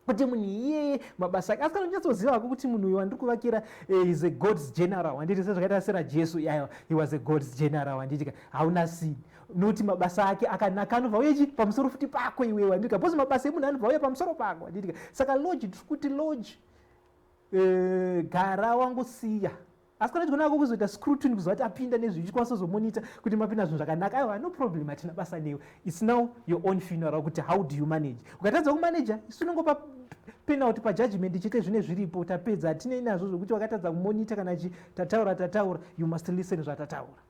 kuti munhu iyeye mabasa ake, asi kana unyatsoziva hako kuti munhu uyu wandiri kuvakira is a God's general, handiti sezvakaita seraJesu, he was a God's general, handitika hauna sini nokuti mabasa ake akanaka anobva uyechi pamusoro futi pako iwewe, handitika because mabasa emunhu anobva uya pamusoro pako, handitika saka lodge tiri kuti lodge gara wangosiya, asi kana tigona ako kuzoita scrutiny kuzova kuti apinda nezvinhu chikwanisa kuzomonita kuti mapinda zvinhu zvakanaka, aiwa no problem, hatina basa newe, it's now your own funeral kuti how do you manage. Ukatadza kumanaja isu unongopa penalty pajudgment chete zvine zviripo, tapedza hatinei nazvo zvokuti wakatadza kumonita kana tataura you must listen zvatataura.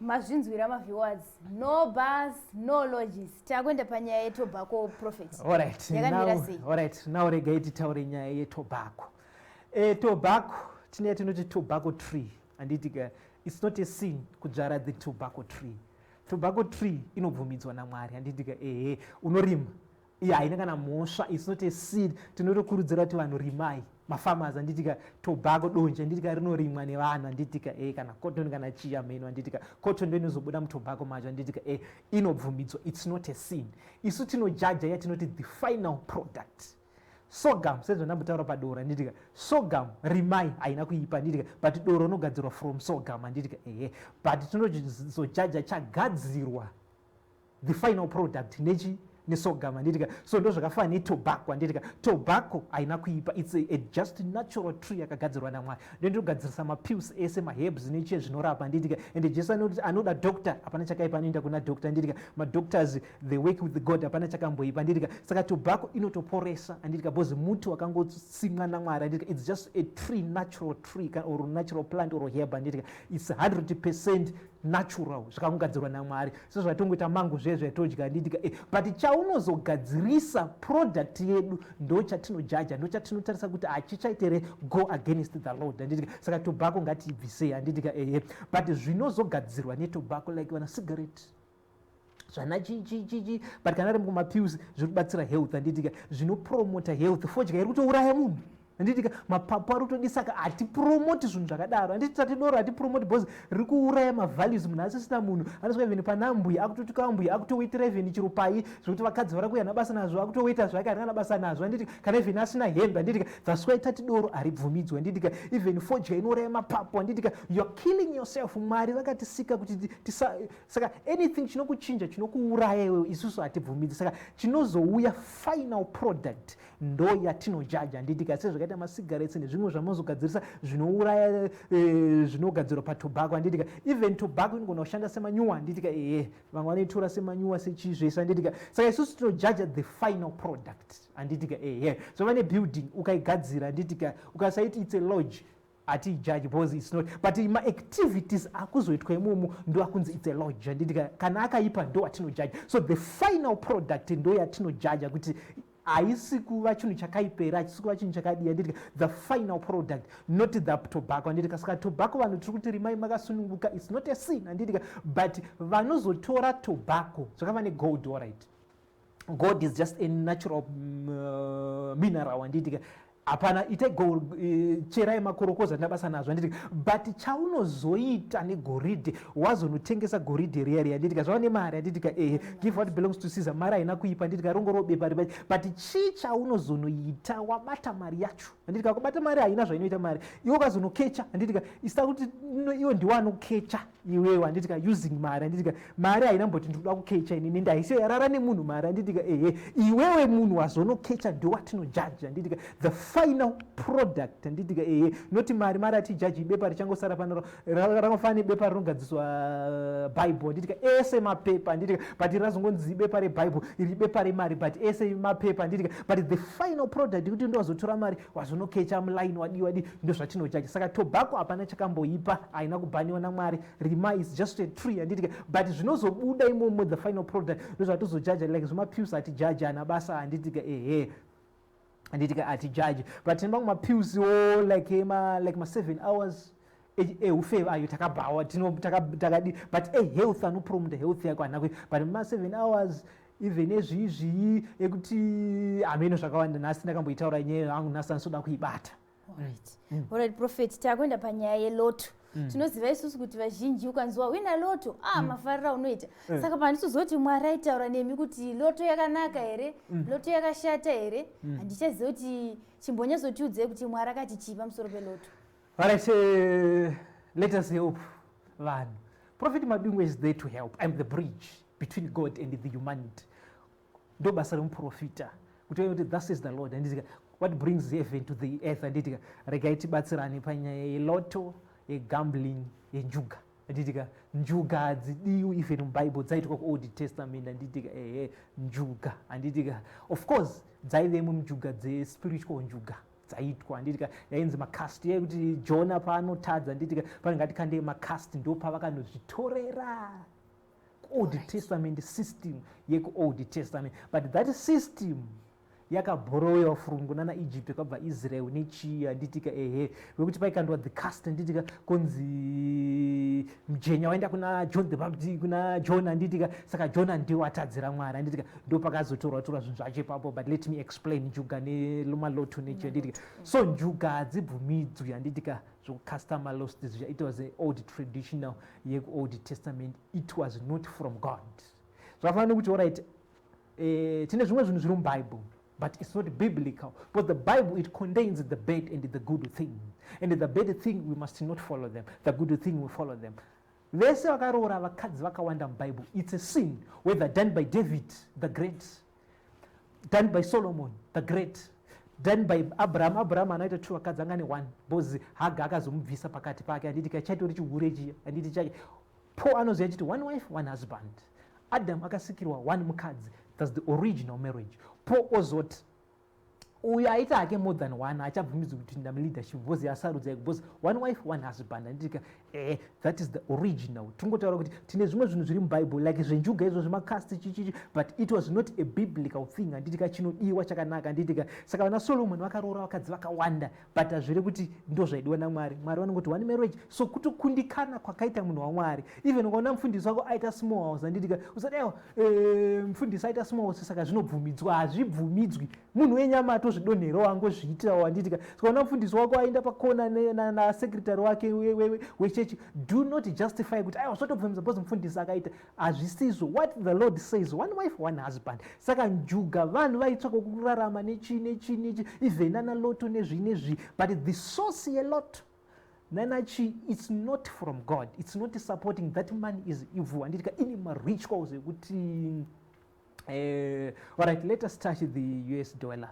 Mazvinzwira maviewers, no bars, no lodges. Takwenda panyaya yetobacco, Prophet. Alright, now regai titaure nyaya yetobacco. Tobacco tinoti tobacco tree, handitika it's not a sin kudzvara the tobacco tree. Tobacco tree inobvumidzwa naMwari, handitika unorima haina kana mhosva, it's not a seed. Tinotokurudzira kuti vanhu rimai, mafarmers, handitika tobacco donje, handitika rinorimwa nevanhu, handitika kana cotton kana chia meno, handitika cotton ndo inozobuda mutobacco macho, handitika inobvumidzwa, it's not a sin. Isu tinojaja yatinoti the final product. Sorghum sezvo ndambotaura padoro, handitika sorghum rimai haina kuipa, handitika but doro rinogadzirwa from sorghum, handitika but tinozojaja chagadzirwa the final product nesorghum, handitika so ndo zvakafanana netobacco, handitika tobacco haina kuipa, it's a just natural tree yakagadzirwa naMwari, ndinogadzirisa mapills ese maherbs nechiye zvinorapa, handitika and Jesu anoda doctor hapana chakaipa, anoenda kuna doctor, handitika madoctors they work with God hapana chakamboipa, handitika saka tobacco inotoporesa, handitika because muti wakangosimwa naMwari, handitika it's just a tree, natural tree or natural plant or herb, handitika it's 100% natural zvakangogadzirwa naMwari, sezvatongoita mango zvezvatodya, handitika but chaunozogadzirisa product yedu ndo chatinojaja, ndo chatinotarisa kuti hachichaitere go against the Lord, handitika saka tobacco ngatiibvisei, handitika but zvinozogadzirwa netobacco like vana cigarette zvana chichichichi but kana ari mumapills zviri kubatsira health, handitika zvinopromota health, fodya iri kutouraya munhu, handitika mapapu ari kutodi, saka hatipromoti zvinhu zvakadaro, handiti tatidoro hatipromoti because riri kuuraya mavalues munhu asisina munhu anosvika even pana mbuya akutotuka mbuya akutoweitira even chiro pai zvokuti vakadzi vari kuya nabasa nazvo akutoweita zvake harina nabasa nazvo, handitika kana even asina hembe, handitika that's why tatidoro haribvumidzwa, handitika even fodya inouraya mapapu, handitika you're killing yourself. Mwari vakatisika kuti saka anything chinokuchinja chinokuuraya iwewe isusu hatibvumidzi, saka chinozouya final product ndo yatinojaja, handitika sezvakaita masigarettes nezvimwe zvamazogadzirisa zvinouraya zvinogadzirwa patobacco, handitika even tobacco inogona kushanda semanyuwa, handitika vamwe vanoitora semanyuwa sechizvese, handitika saka isusu tinojaja the final product, handitika so vane building ukaigadzira, handitika ukasaiti it's a lodge hatiijaji because it's not, but maactivities akuzoitwa imomo ndo akunzi it's a lodge, handitika kana akaipa ndo atinojaja, so the final product ndo yatinojaja kuti haisi kuva chinhu chakaipera, hachisi kuva chinhu chakadii, handitika the final product not the tobacco, handitika saka tobacco vanhu tiri kuti rimai makasununguka, it's not a sin, handitika but vanozotora tobacco zvakafa negold, alright, gold is just a natural mineral, handitika hapana itai cherai makorokoza ndabasa nazvo, handitika but chaunozoita negoridhe wazonotengesa goridhe riyari, handitika zvava nemari, handitika give what belongs to Caesar, mari haina kuipa, handitika rongorobepa ribai, but chii chaunozonoita wabata mari yacho, handitika kubata mari haina zvainoita mari, iwe ukazonokecha, handitika isita kuti iwe ndiwe anokecha, iwewe handitika using mari handitika mari hainamboti ndikuda kukecha inini ndaisiyarara nemunhu mari handitika iwewe munhu wazonokecha ndowatinojaji handitika the final product handitika noti mari hatijaji bepa richangosara pano ranofanira nebepa rinogadziswa bible handitika ese mapepa handitika but razongonzi bepa rebhible iri bepa remari but ese mapepa handitika but the final product kuti ndowazotora mari wazonokecha mulaini wadi ndozvatinojaji saka tobacco hapana chakamboipa haina kubhaniwa namwari rima is just a tree handitika but zvinozobuda imomo the final product ndozvatozojaja like zvemapius hatijaji ana basa handitika handitika hatijaji but tine mamwe mapius like ma 7 hours eufe ayo takabhawa takadi but health anopromota health yako hanakwe but ma7 hours even ezvizvii ekuti hameno zvakawanda nhasi ndakamboitaura nyaya hangu nhasi anosoda kuibata. Alright prophet, takwenda panyaya yeloto. Tinoziva isusu kuti vazhinji ukanzwa wina loto mafarira unoita saka panditozoti Mwari aitaura nemi kuti loto yakanaka here loto yakashata here handichaziva kuti chimbonyazotiudzei kuti Mwari akati chii pamusoro peloto. Alright, let us help vanhu. Prophet Madungwe is there to help. I'm the bridge between God and the humanity. Ndo basa remuprofita kuti thus is the Lord and what brings heaven to the earth handitika regai tibatsirane panyaya yeloto yegambling yenjuga handitika njuga hadzidiwi even mubible dzaitwa kuold testament handitika njuga handitika of course dzaivemo njuga dzespiritual njuga dzaitwa handitika yainzi macast yekuti Jona paanotadza handitika panongati kande macast ndo pavakanozvitorera old testament system yekuold testament but that system yakabhorowewa furungu nana Egypt kwabva Israel nechii handitika wekuti paikandwa the cast handitika konzi mjenya waenda kuna John the Baptist kuna John handitika saka John ndiwo atadzira Mwari handitika ndo pakazotorwa zvinhu zvacho ipapo but let me explain njuga nemaloto nechi handitika so njuga hadzibvumidzwi handitika zvokukasta malost it was an old traditional yeku-old testament it was not from God. Zvafanira kuti alright tine zvimwe zvinhu zviri mubible but it's not biblical because the Bible it contains the bad and the good thing and the bad thing we must not follow them, the good thing we follow them. Vese vakaroora vakadzi vakawanda mubible it's a sin whether done by David the great, done by Solomon the great, done by Abraham anoita two vakadzi anga ne1 because Haga akazomubvisa pakati pake handitika chaitori chihure chiya handiti chake Paul anoziva chiti one wife one husband. Adam akasikirwa one mukadzi, that's the original marriage. Paul ozoti uyo aita hake more than one achabvumidzwa kupinda muleadership because asarudza because one wife one husband handitika that is the original. Tingotaura kuti tine zvimwe zvinhu zviri mubible like zvenjuga izvo zvemakasti chichichi but it was not a biblical thing handitika chinodiwa chakanaka handitika saka vana Solomon vakaroora vakadzi vakawanda but hazviri kuti ndo zvaidiwa naMwari. Mwari vanongoti one marriage so kutokundikana kwakaita munhu waMwari even ukaona mufundisi wako aita small house handitika usati mufundisi aita small house saka zvinobvumidzwa hazvibvumidzwi munhu wenyama atozvidonherawo angozviitirawo handitika sikaona mufundisi wako aenda pakona nasekretary wake wechechi do not justify kuti zvotobvumidza because mufundisi akaita hazvisizvo. What the Lord says one wife one husband. Saka njuga vanhu vaitsvaka kurarama nechi even nanaloto nezvi but the source yeloto nanachi it's not from God, it's not supporting that man is evil handitika ine marituals ekuti alright let us start the US dollar.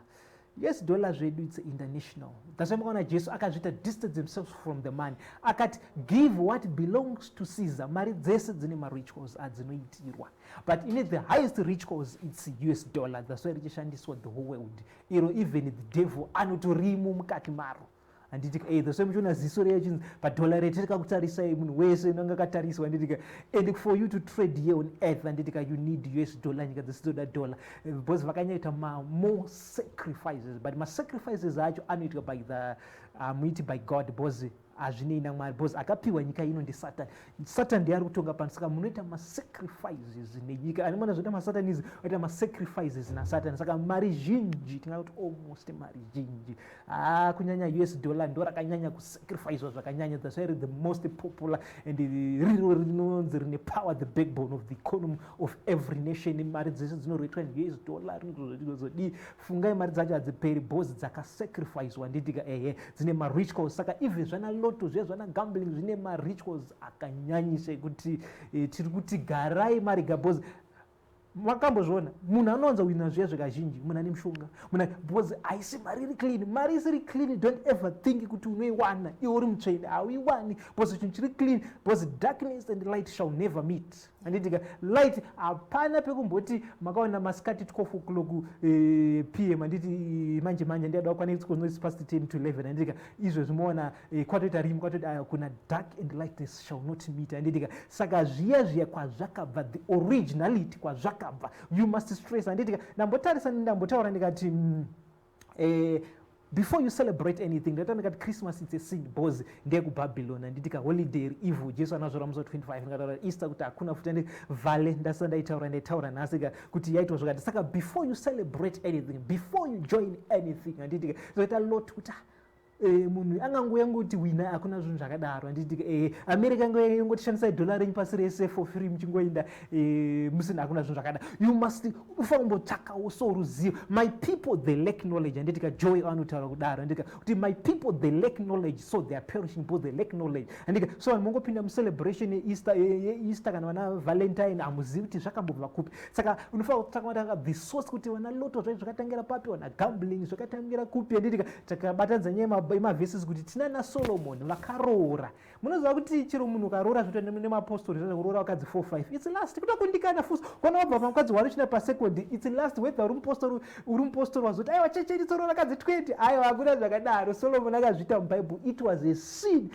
US dollar zvedu it's international. That's why makaona Jesu akazvita distance himself from the money akati give what belongs to Caesar. Mari dzese dzine marituals adzinoitirwa but in the highest rituals it's US dollar. That's why richishandiswa the whole world iro even the devil anotorimo mukati maro handitika that's why muchiona ziso rechinzi padhola rate rikakutarisai munhu wese unenge akatariswa handitika and for you to trade here on earth handitika you need US dollar nyika dzisitoda dollar because vakanyaita more sacrifices but masacrifices acho anoitwa by the muiti by God because hazvinei naMwari because akapiwa nyika ino ndiSatan. Satan ndiye ari kutonga pano saka munoita masacrifices nenyika anomana zvoita masatanism oita masacrifices naSatan saka mari zhinji tingakuti almost mari zhinji kunyanya US dollar ndo rakanyanya kusacrificewa zvakanyanya. That's why the most popular and riro rinonzi rine power the backbone of the economy of every nation. Mari dzese dzinoretwa US dollar rinozodi fungai mari dzacho hadziperi because dzakasacrificewa handitika dzine marituals saka even zvana loto zviya zvana gambling zvine marituals akanyanyisa ekuti tiri kuti garai mariga bhozi makambozviona munhu anowanza wina zviya zvakazhinji munhu ane mushonga munhu bhozi haisi mari iri clean mari isiri clean don't ever think kuti unoiwana iwe uri mutsvene hauiwani bhozi chinhu chiri clean bhozi darkness and light shall never meet anditika light hapana pekumboti makaona masikati 12 o'clock pm anditi manje handiyada kukwana past 10 to 11 anditika izvo zvimoona kwatoita rimi kwatoti kuna dark and lightness shall not meet anditika saka zviya kwazvakabva the originality kwazvakabva you must stress anditika ndambotaura ndikati before you celebrate anything ndataura ndikati Christmas it's a sin because ndekubabylon anditika holiday evil Jesu anazvora musi 25 ndikataura Easter kuti hakuna futi vale ndaitaura nhasi kuti yaitwa zvakati saka before you celebrate anything before you join anything anditika zoita lot kuti munhu angangoya ngoti wina hakuna zvinhu zvakadaro anditi America ngotishandisa dollar renyu pasi rese for free muchingoenda musina hakuna zvinhu zvakadaro you must ufanombotsvakawo so ruzivo my people they lack knowledge anditika Joy anotaura kudaro andika kuti my people they lack knowledge so they are perishing because they lack knowledge andika so vanhu mongopinda mucelebration yeeaster kana vana valentine hamuzivi kuti zvakambobva kupi saka unofanira kutsvaka the source kuti vana loto zvacho zvakatangira papi vana gambling zvakatangira kupi anditika takabatadza nyaya mavhesis kuti tina naSolomon vakaroora munoziva kuti chero munhu ukaroora zvitoenda nemapostori kuroora vakadzi 4-5 it's last kuda kundikana fusi kwana wabva pamukadzi wari uchina pasekondi it's last whether uri mupostori wazoti aiwa cheche nditsoroora vakadzi 20 aiwa hakuna zvakadaro Solomon akazviita mubhaibheri it was a sin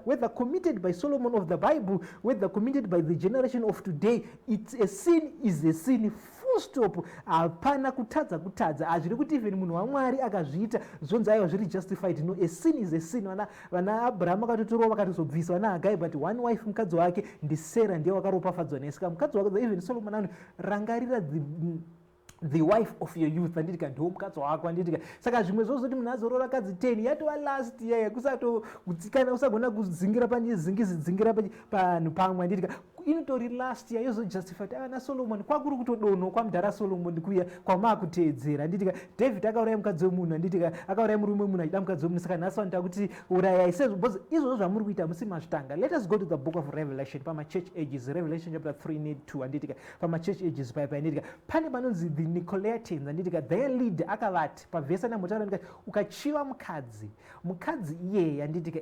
whether committed by Solomon of the Bible whether committed by the generation of today it's a sin is a sin stop hapana kutadza hazviri kuti even munhu waMwari akazviita zvonzi aiwa zviri justified no a sin is a sin vana Abraham vakatotorawo vakatozobvisa vana Hagai but one wife mukadzi wake ndiSarah ndiye wakaropafadzwa naye saka mukadzi wake even Solomon anorangarira the wife of your youth anditika ndo mukadzi wako anditika saka zvimwe zvozoti munhu azoroora kadzi 10 yatova last year kusatogutsikana usagona kuzingira panyezingisidzingira panhu pamwe anditika inotori last year yozojustified ana Solomon kwakuri kutodonho kwamudhara Solomon kuya kwamakuteedzera anditika David akauraya mukadzi wemunhu anditika akauraya murume wemunhu achida mukadzi wemunhu saka nhasi vanoita kuti urayai sezvo because izvozvo zvamuri kuita musi mazvitanga let us go to the book of Revelation pamachurch ages Revelation chapter 3:2 anditika pamachurch ages paipa anditika pane panonzi the Nicolaitans anditika their leader akavati pavhesi namutaura andika ukachiva mukadzi iyeye anditika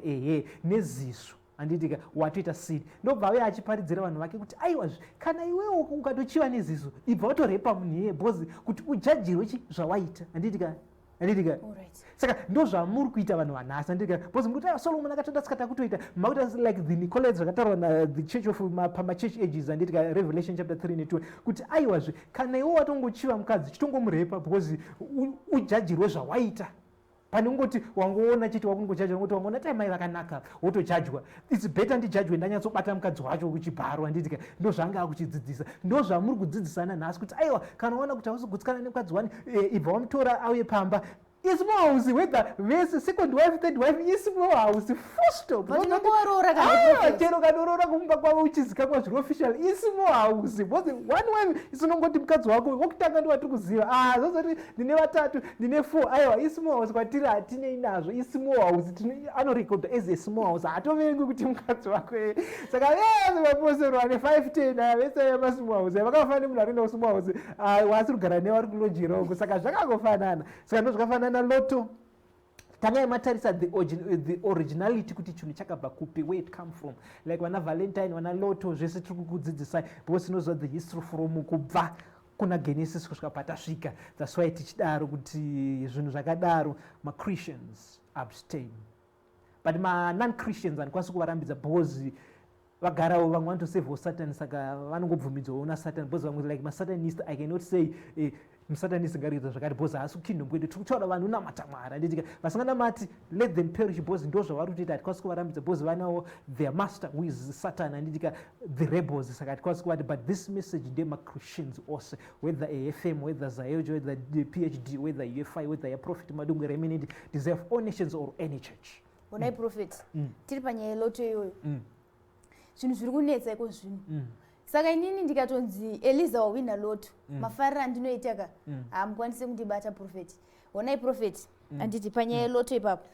neziso anditika watoita siri ndobva uye achiparidzira vanhu vake kuti aiwazve kana iwewo ukatochiva neziso ibva watorepa munhu iyeye bhozi kuti ujajirwe zvawaita anditika saka ndo zvamuri kuita vanhu vanhasi anditika bhozi muri kuti Solomon akatoda skata kutoita makuita like the Nicolaitans zvakataurwa na the church of pamachurch ages anditika Revelation chapter 3:2 kuti aiwazve kana iwewo watongochiva mukadzi chitongomurepa bhozi ujajirwe zvawaita pane ungoti wangoona chiti wakungojajwa ngoti wangoona taimai vakanaka wotojajwa it's better ndijajwe ndanyatsobata mukadzi wacho kuchibharo anditika ndo zvanga akuchidzidzisa ndo zvamuri kudzidzisana nhasi kuti aiwa kana waona kuti hausogutsikana nemukadzi wani ibva wamutora auye pamba ismall house whether vese second wife third wife ismall house full stop chero kadorora kumba kwavo uchizika kwazviri official ismall house because one wife isinongoti mukadzi wako wokutanga ndiwatiri kuziva zozoti ndine vatatu ndine 4 aiwa ismall house kwatiri hatinei nazvo ismall house anorekodha as a small house hatovengi kuti mukadzi wako saka vese vapostori vane 510 vese masmall house vakafanira munhu anoenda kusmall house wasi kugara nevari kulojera uko saka zvakangofanana saka ndo zvakafanana loto tangai matarisa the originality kuti chinhu chakabva kupi where it come from like vana Valentine vana loto zvese tiri kukudzidzisai because inoziva the history from kubva kuna Genesis kusvika patasvika that's why tichidaro kuti zvinhu zvakadaro ma-Christians abstain but ma-non-Christians handikwanisi kuvarambidza because vagarawo vamwe vanotosevhawo Satan saka vanongobvumidzwawo una Satan because vamwe like ma-Satanist I cannot say musatanisi ngariita zvakati bhozi haasi kukingdom kwedu tiri kutaura vanhu unamata Mwari anditika vasinganamati let them perish bhozi ndo zvavari kutoita hatikwanisi kuvarambidza bhozi vanawo their master who is Satan anditika the rebels saka hatikwanisi kuvati but this message ndema-Christians also whether a FM whether Zayojo whether PhD whether UFI whether a Prophet Madungwe Reminid deserve all nations or any church onai prophet tiri panyaya yeloto iyoyo zvinhu zviri kunetsa iko zvino saka inini ndikatonzi Eliza wawina loto mafariro andinoitaka hamukwanisi kundibata prophet onai prophet anditi panyaya yeloto ipapo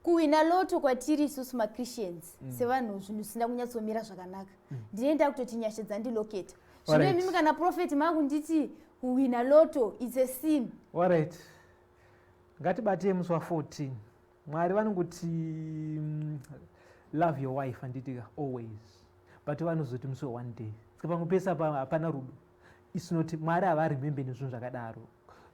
kuwina loto kwatiri isusu maChristians sevanhu zvinhu zvisina kunyatsomira zvakanaka ndinoenda kutoti nyasha dzandiloketa zvino imimi kana profeti makunditi kuwina loto it's a sin. Alright, ngatibatei musi wa14 Mwari vanongoti love your wife anditika always, but vanozoti musi wa1 day saka pamwe pese hapana rudo. It's not Mwari havaremembe nezvinhu zvakadaro.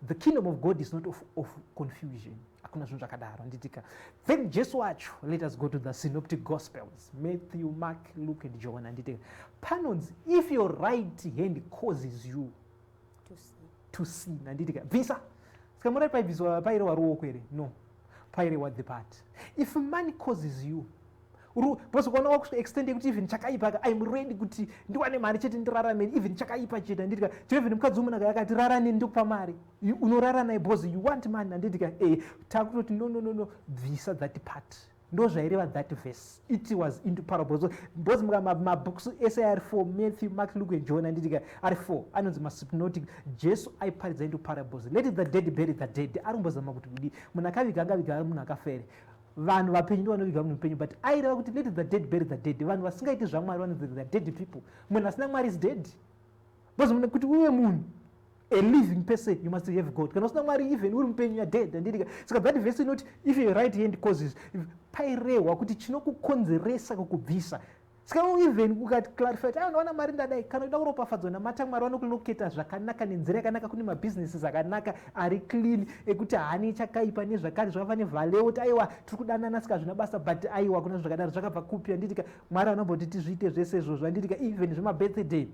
The kingdom of God is not of confusion. Hakuna zvinhu zvakadaro anditika. Then Jesu wacho, let us go to the synoptic gospels, Matthew, Mark, Luke and John anditika. Panons, if your right hand causes you to sin anditika visa saka murai paibviswa pairewa ruoko here? No, pairewa the part. If money causes you because ukaona wakuextend kuti even chakaipa I'm ready kuti ndiwane mari chete ndirarame even chakaipa chete anditika even mukadzi womunhu akati rarane ndikupa mari unorara naye because you want money anditika takutoti no bvisa that part. Ndo zvaireva that verse. It was into parables because mabooks ese ari 4 Matthew, Mark, Luke and John anditika ari 4 anonzi masynoptic. Jesu aiparidza into parables. Let the dead bury the dead. Arumbozama kuti kudi munhu akaviga angaviga munhu akafere, vanhu vapenyu ndo vanoviga munhu mupenyu, but aireva kuti let the dead bury the dead. Vanhu vasingaiti zvamwari vanonzi the dead people. Munhu asina mwari is dead because munhu kuti uve munhu a living person you must have God. Kana usina mwari even uri mupenyu you are dead anditika. Saka that verse inoti if your right hand causes, pairehwa kuti chinokukonzeresa kukubvisa. Saka even ukati clarify kuti unowana mari ndadai kana uda kuropafadzwa namata mwari vanokuloketa zvakanaka nenzira yakanaka, kune mabusinesses akanaka ari clean ekuti hani chakaipa nezvakare zvakafa nevhaleo kuti aiwa tiri kudanana saka zvina basa but aiwa kuna zvakadaro zvakabva kupi anditika. Mwari anomboti tizviite zvese izvozvo anditika. Even zvemabirthday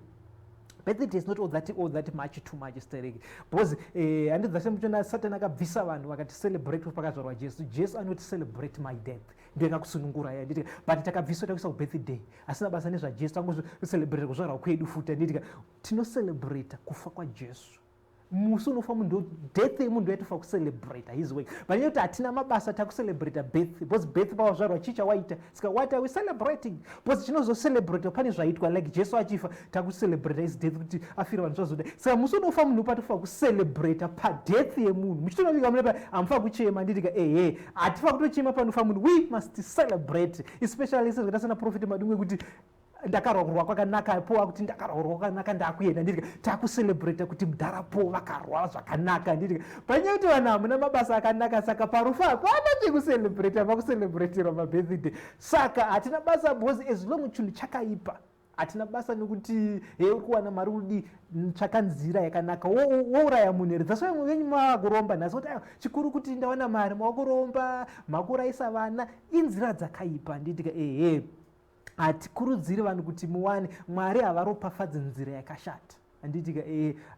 is not all that much too much stereki because handidza semuchona Satan akabvisa vanhu vakati celebrate pakazvarwa Jesu anoti celebrate my death ndio yakakusunungura anditika, but takabviswa takuisa kubirthday asina basa nezvaJesu tangokucelebrate kuzvarwa kwedu futi anditika. Tinocelebrate kufa kwaJesu. Musi unofa munhu death yemunhu yatofa kucelebrate his way, but nyoti hatina mabasa takucelebrate birth because birth pawazvarwa chicha waita. Saka what are we celebrating? Because chinozocelebrate pane zvaitwa like Jesu achifa takucelebrate his death kuti afira vanhu zvazoda. Saka musi unofa munhu patofa kucelebrate padeath yemunhu. Muchitonovika munepa hamufa kuchema nditika hatifa kutochema panofa munhu. We must celebrate, especially sezvakaita sana Prophet Madungwe kuti ndakarwa kwakanaka poa kuti ndakarwa kwakanaka ndakuenda nditika takucelebrate kuti mudharapo vakarwa zvakanaka nditika. Panyaya kuti vanhu hamuna mabasa akanaka saka parufa hapana chekucelebrate vakucelebraterwa mabirthday. Saka hatina basa because as long chinhu chakaipa hatina basa nekuti uri kuwana mari udi tsvaka nzira yakanaka wouraya munhu here. That's why venyu mavakuromba nhasi kuti chikuru kuti ndawana mari makuromba makuraisa vana inzira dzakaipa nditika. Hatikurudziri vanhu kuti muwane. Mwari havaropafadzi nzira yakashata anditika.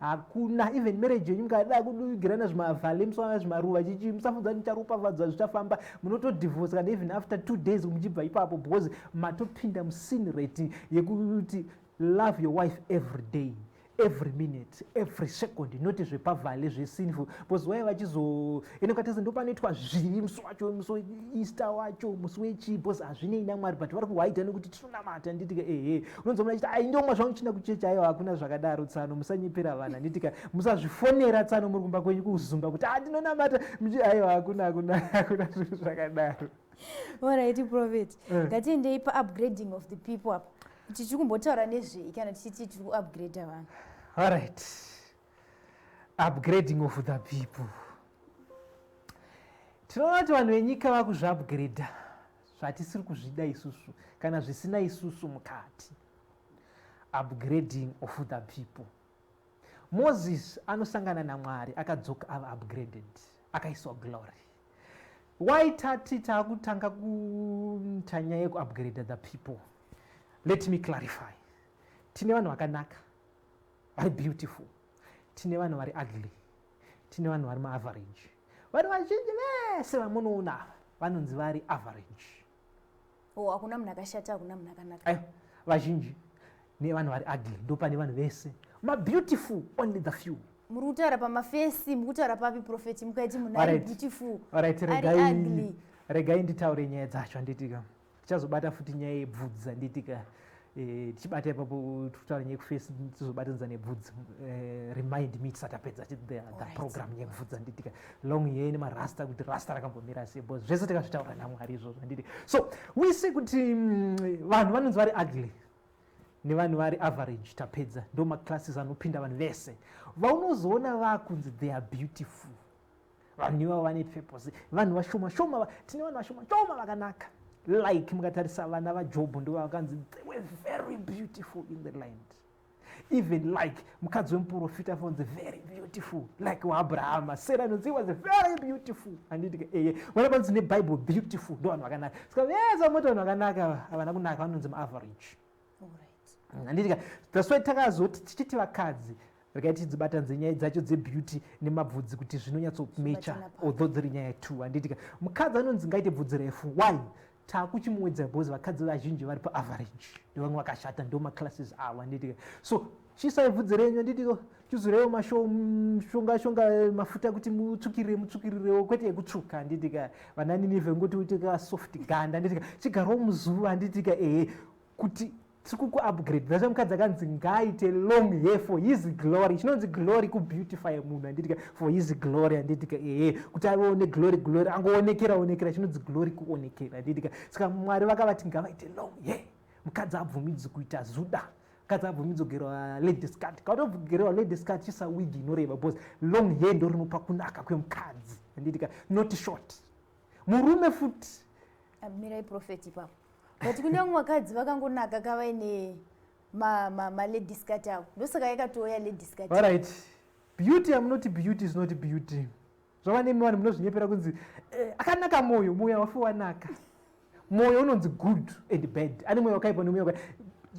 Hakuna even marriage yenyu mukada kudugirana zvimavhale musana zvimaruva chichi musafunza nicharopafadzwa zvichafamba munotodivorce kana even after 2 days muchibva ipapo because matopinda musin rate yekuti love your wife every day, every minute, every second, noti zvepavhale zvesinful because wai vachizoenokatese ndo panoitwa zvivi musi wacho, musi weEaster wacho, musi wechi because hazvinei naMwari but vari kuhwaita nekuti tinonamata nditika. Unonzwa munhu achiti ndomwa zvangu china kuchecha aiwa hakuna zvakadaro tsano musanyepera vanhu anditika. Musazvifonera tsano muri kumba kwenyu kuzumba kuti ndinonamata aiwa hakuna zvinhu zvakadaro. Alright Prophet, ngatiendei paupgrading of the people apa. Tichiri kumbotaura nezvei kana tichiti tiri kuupgrade vanhu? Alright, upgrading of the people. Tinoona kuti vanhu venyika vakuzviupgrada zvatisiri kuzvida isusu kana zvisina isusu mukati. Upgrading of the people. Moses anosangana naMwari akadzoka ava upgraded akaiswa glory. Why tati taakutanga kuita nyaya yekuupgrade the people? Let me clarify. Tine vanhu vakanaka vari beautiful, tine vanhu vari ugly, tine vanhu vari maaverage. Vanhu vazhinji vese vamunoona vanonzi vari average. Hakuna munhu akashata, hakuna munhu akanaka. Vazhinji nevanhu vari ugly ndo pane vanhu vese. Beautiful only the few. Muri kutaura pamafesi, muri kutaura papi Prophet mukaiti munhu ari beautiful, ari ugly. Regai nditaure nyaya dzacho anditika. Tichazobata futi nyaya yebvudzi anditika. tichibata ipapo tutaura nyekufesi tizobatanidza nebvudzi remind me tisati apedza the program nyekuvhudza nditika long hair nemarasta kuti rasta rakambomira sei because zvese takazvitaura namwari izvozvo handiti. So we see kuti vanhu vanonzi vari ugly nevanhu vari average tapedza ndo maclasses anopinda vanhu vese vaunozoona vakunzi they are beautiful vanhu ivavo vane purpose vanhu vashoma shoma tine vanhu vashoma shoma vakanaka like mukatarisa vana vaJobho ndo vakanzi they were very beautiful in the land. Even like mukadzi wemuprofita afonzi very beautiful like waAbrahama Sarah nonzi was very beautiful anditi mwana panzi neBible beautiful ndo vanhu vakanaka saka vese moto vanhu vakanaka havana kunaka vanonzi average. Anditi that's why takazoti tichiti vakadzi regai tidzibatanidze nyaya dzacho dzebeauty nemabvudzi kuti zvinonyatsomecha although dziri nyaya 2 anditi mukadzi anonzi ngaite bvudzi refu why takuchimwedza because vakadzi vazhinji vari paaverage ndovamwe vakashata ndo maclasses avo anditi so chisai bvudzi renyu anditi chizorewo mashonga mafuta kuti mutsvukirirewo kwete yekutsvuka anditi vana Nineveh ngoti utika soft ganda anditi chigarawo muzuva anditi kuti tikuku upgrade that's why mukadzi akanzi ngaite long hair for his glory chinonzi glory kubeautify munhu anditi for his glory anditi kuti aone glory angoonekera chinonzi glory kuonekera anditi saka mwari vakavati ngavaite long hair mukadzi abvumidzi kuita zuda mukadzi abvumidzi kugerwa lady skirt kautogerwa lady skirt chisa wig inoreva because long hair ndo rinopa kunaka kwemukadzi anditi not short murume futi mirai prophet ipapo but kune vamwe vakadzi vakangonaka kavaine malady skirt avo ndosaka yakatouya lady skirt. Alright, beauty I'm not beauty is not beauty zvava nemi vanhu munozvinyepera kunzi akanaka moyo wafi wanaka moyo unonzi good and bad ane moyo wakaipa nemoyo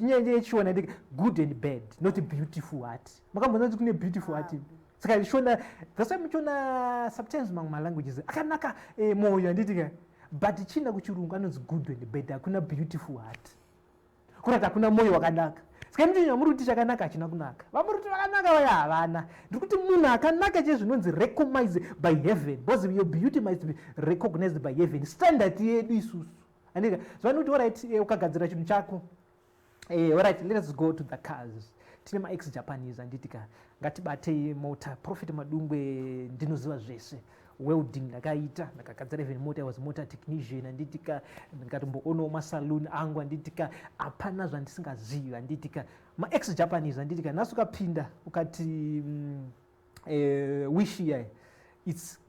nyenje yechiona ndiki good and bad not beautiful heart makambona kuti kune beautiful heart saka ishona that's why muchiona sometimes mamwe malanguages akanaka moyo anditi but china kuchirungu anonzi good and bad hakuna beautiful heart kurati hakuna moyo wakanaka saka mutinya muri kuti chakanaka hachina kunaka vamuri kuti vakanaka vaya havana ndiri kuti munhu akanaka chezvinonzi recognized by heaven because your beauty must be recognized by heaven standard yedu isusu andika zvani kuti alright ukagadzira chinhu chako alright let us go to the cars tine maex Japanese anditika ngatibatei mota Prophet Madungwe ndinoziva zvese welding ndakaita ndakagadzira even mota I was motor technician anditika ndikatomboonawo masaloon angu anditika hapana zvandisingazivi anditika maex Japanese anditika nhasi ukapinda ukati wish here it's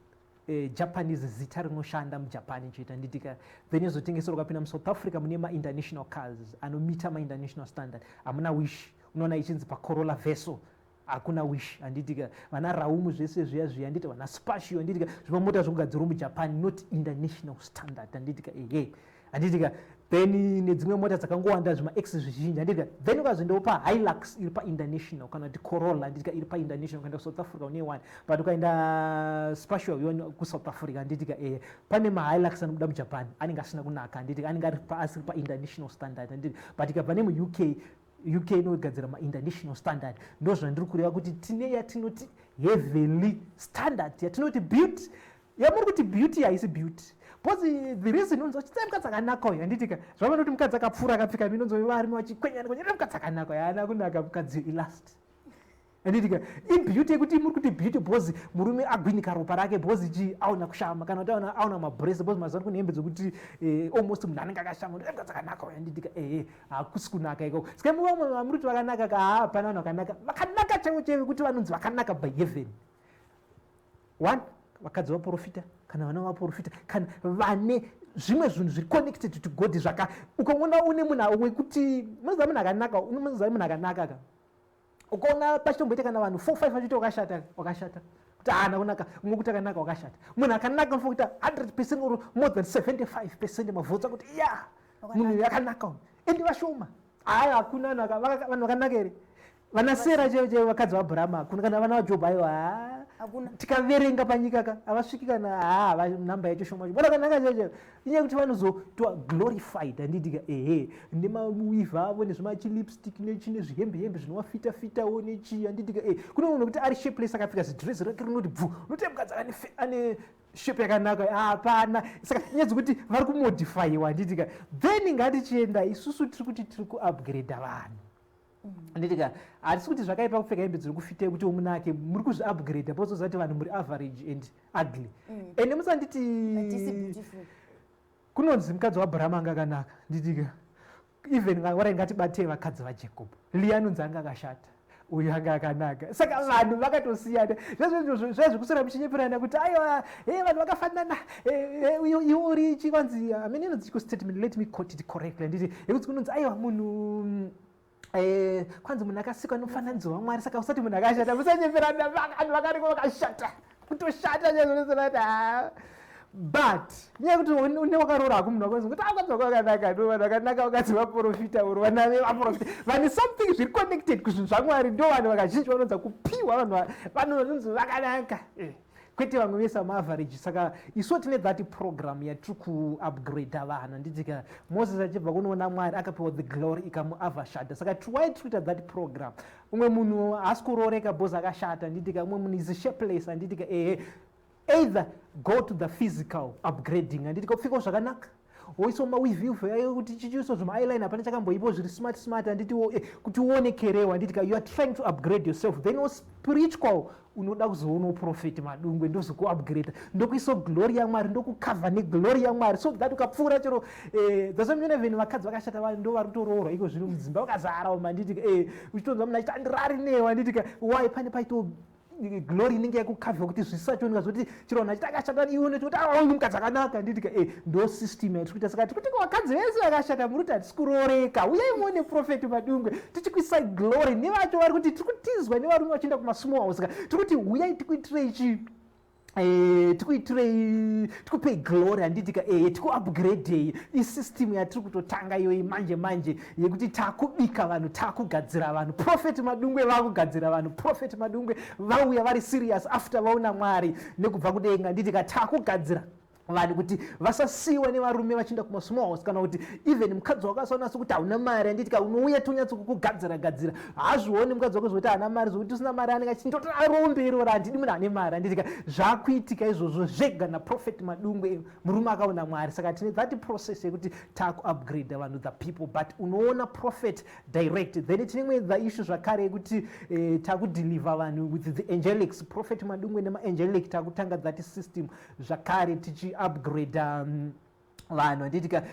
Japanese zita rinoshanda muJapan chete anditika then yozotengesera ukapinda muSouth Africa mune ma-international cars anomita ma-international standard hamuna wish unoona ichinzi paCorolla Verso hakuna wish anditika vana Raumu zvese zviya anditi vana Spatio anditika zvimamota zvokugadzirwa muJapan not international standard anditika anditika then nedzimwe mota dzakangowanda zvima-X zvizhinji anditika then ukazoendawo paHilux iri painternational kana kuti Corolla anditika iri painternational ukaenda kuSouth Africa une one but ukaenda Spatio yona kuSouth Africa anditika pane maHilux anobuda muJapan anenge asina kunaka anditika anenge asiri painternational standard anditika but ikabva UK inogadzira ma-international standard ndo zvandiri kureva kuti tine yatinoti heavily standard yatinoti beauty yamuri kuti beauty haisi beauty because the reason unonzi vachitsai mukadzi akanaka uyu handitika zvava noti mukadzi akapfura akapfeka minonzi varume vachikwenyana kwenyana mukadzi akanaka uyu haana kunaka mukadzi ilast handitika ibeauty yekuti muri kuti beauty because murume agwinyika ropa rake because chi aona kushama kana kuti aona mabrese because mazuva kune hembe dzokuti almost munhu anenge akashama mukadzi akanaka uyu handitika hakusi kunaka ikoko saka muvamwe vamuri kuti vakanaka hapana vanhu vakanaka chaivo kuti vanonzi vakanaka by heaven one vakadzi vaprofita kana vana vaprofita kana vane zvimwe zvinhu zviri connected to God zvaka ukaona une munhu wekuti munoziva munhu akanaka unoziva munhu akanaka ka ukaona pachitomboita kana vanhu 4-5 vachiti wakashata kuti haana kunaka umwe kuti akanaka wakashata munhu akanaka unofanira kuita 100% or more than 75% mavhotsa kuti ya munhu akanaka ende vashoma haya hakuna vanhu vakanaka here vana Sera chaivo vakadzi vaAbrahama hakuna kana vana vaJobho aiwa tikaverenga panyika ka havasviki kana namba yacho shoma vana vakanaka chaivo inyaya kuti vanozotiwa glorified handitika nemawiva avo nezvimachilipstick nechine zvihembe zvinovafitafitawo nechi handitika kuno munhu kuti ari shapeless akapfeka zidresi rake rinoti bvu noti mukadzi ane shape yakanaka hapana saka nyedzi kuti vari kumodifyiwa handitika then ngatichienda isusu tiri kuti tiri kuupgrade vanhu handitika hatisi kuti zvakaipa kupfeka hembe dziri kufite kuti omunake muri kuzviupgrade pozozati vanhu muri average and ugly ende musanditi kunonzi mukadzi waAbraham anga akanaka nditika even warai ngatibatei vakadzi vaJacob Leah anonzi anga akashata uyu anga akanaka saka vanhu vakatosiyana zvezvekusora muchinyeperana kuti aiwa vanhu vakafanana iwe uri chivanzi amene inonzi statement let me quote it correctly nditi yekuti kunonzi aiwa munhu kwanzi munhu akasikwa nomufananidzo waMwari saka usati munhu akashata musanyeperana vanhu vakariko vakashata kutoshata chezvonezonati but nyaya yekuti une wakarora hako munhu wakonzi kuti akadzoka wakanaka ndo vanhu vakanaka vakadzi vaprofita oro vanave vaprofita vane something zviri connected kuzvinhu zvamwari ndo vanhu vakazhinji vanonza kupiwa vanhu vanonzi vakanaka kwete vamwe vese vamaaverage saka isuwo tine that program yatiri kuupgrade vanhu handitika moses achibva kunoona mwari akapiwa the glory ikamuavashata saka why tiri kuita that program umwe munhu haasi kurooreka bhozi akashata handitika umwe munhu is shapeless handitika either go to the physical upgrading handitika kupfekawo zvakanaka woisa mawivivhu kuti chichiiso zvemaeyeliner hapana chakamboipo zviri smart handiti kuti uonekerewo handitika you are trying to upgrade yourself then spiritual unoda kuzoonawo profeti Madungwe ndozokuupgrade ndokuiso glory yaMwari ndokukavha neglory yaMwari so that ukapfuura chero dzasomune vakadzi vakashata vanhu ndo vari kutoroorwa iko zvino mudzimba vakazarawo manditika uchitonzwa munhu achiti andirari newo handitika why pane paito glory inenge yakukavhwa kuti zvisachoneka zvokuti chiro vanhu achiti akashata iwe noti kuti uyu mukadzi akanaka handitika ndo system yatiri kuita saka tiri kuti vakadzi vese vakashata muri kuti hatisi kurooreka uyai muone profeti Madungwe tichikuisai glory nevacho vari kuti tiri kutizwa nevarume vachienda kumasmall house saka tiri kuti uyai tikuitirei chi tikupei glory handitika tikuupgradei isystem yatiri kutotanga iyoyi manje yekuti takubika vanhu takugadzira vanhu profeti Madungwe vakugadzira vanhu profeti Madungwe vauya vari serious after vaona Mwari nekubva kudenga handitika takugadzira vanhu kuti vasasiyiwa nevarume vachienda kumasmall house kana kuti even mukadzi wakasaona sokuti hauna mari handitika unouya tonyatsokukugadzirazvagadzira hazvioni mukadzi wako zvokuti haana mari zvokuti usina mari anenge achindoti arombe irora handidi munhu ane mari handitika zvakuitika izvozvo zvega naprofeti Madungwe murume akaona Mwari saka tine that process yekuti takuupgrade vanhu the people but unoona prophet direct then tine imwe the issue zvakare yekuti takudeliver vanhu with the angelics prophet Madungwe nemaangelic takutanga that system zvakare tichi upgrade vanhu handitika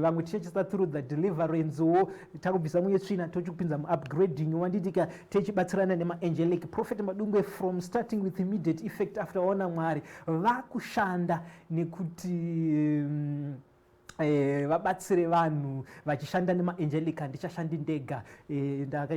vamwe tichachisa through the deliverance wo takubvisa munye tsvina tochikupinza muupgrading wanditika tichibatsirana nemaangelic prophet Madungwe from starting with immediate effect after waona Mwari vakushanda nekuti vabatsire vanhu vachishanda nemaangelic handichashandi ndega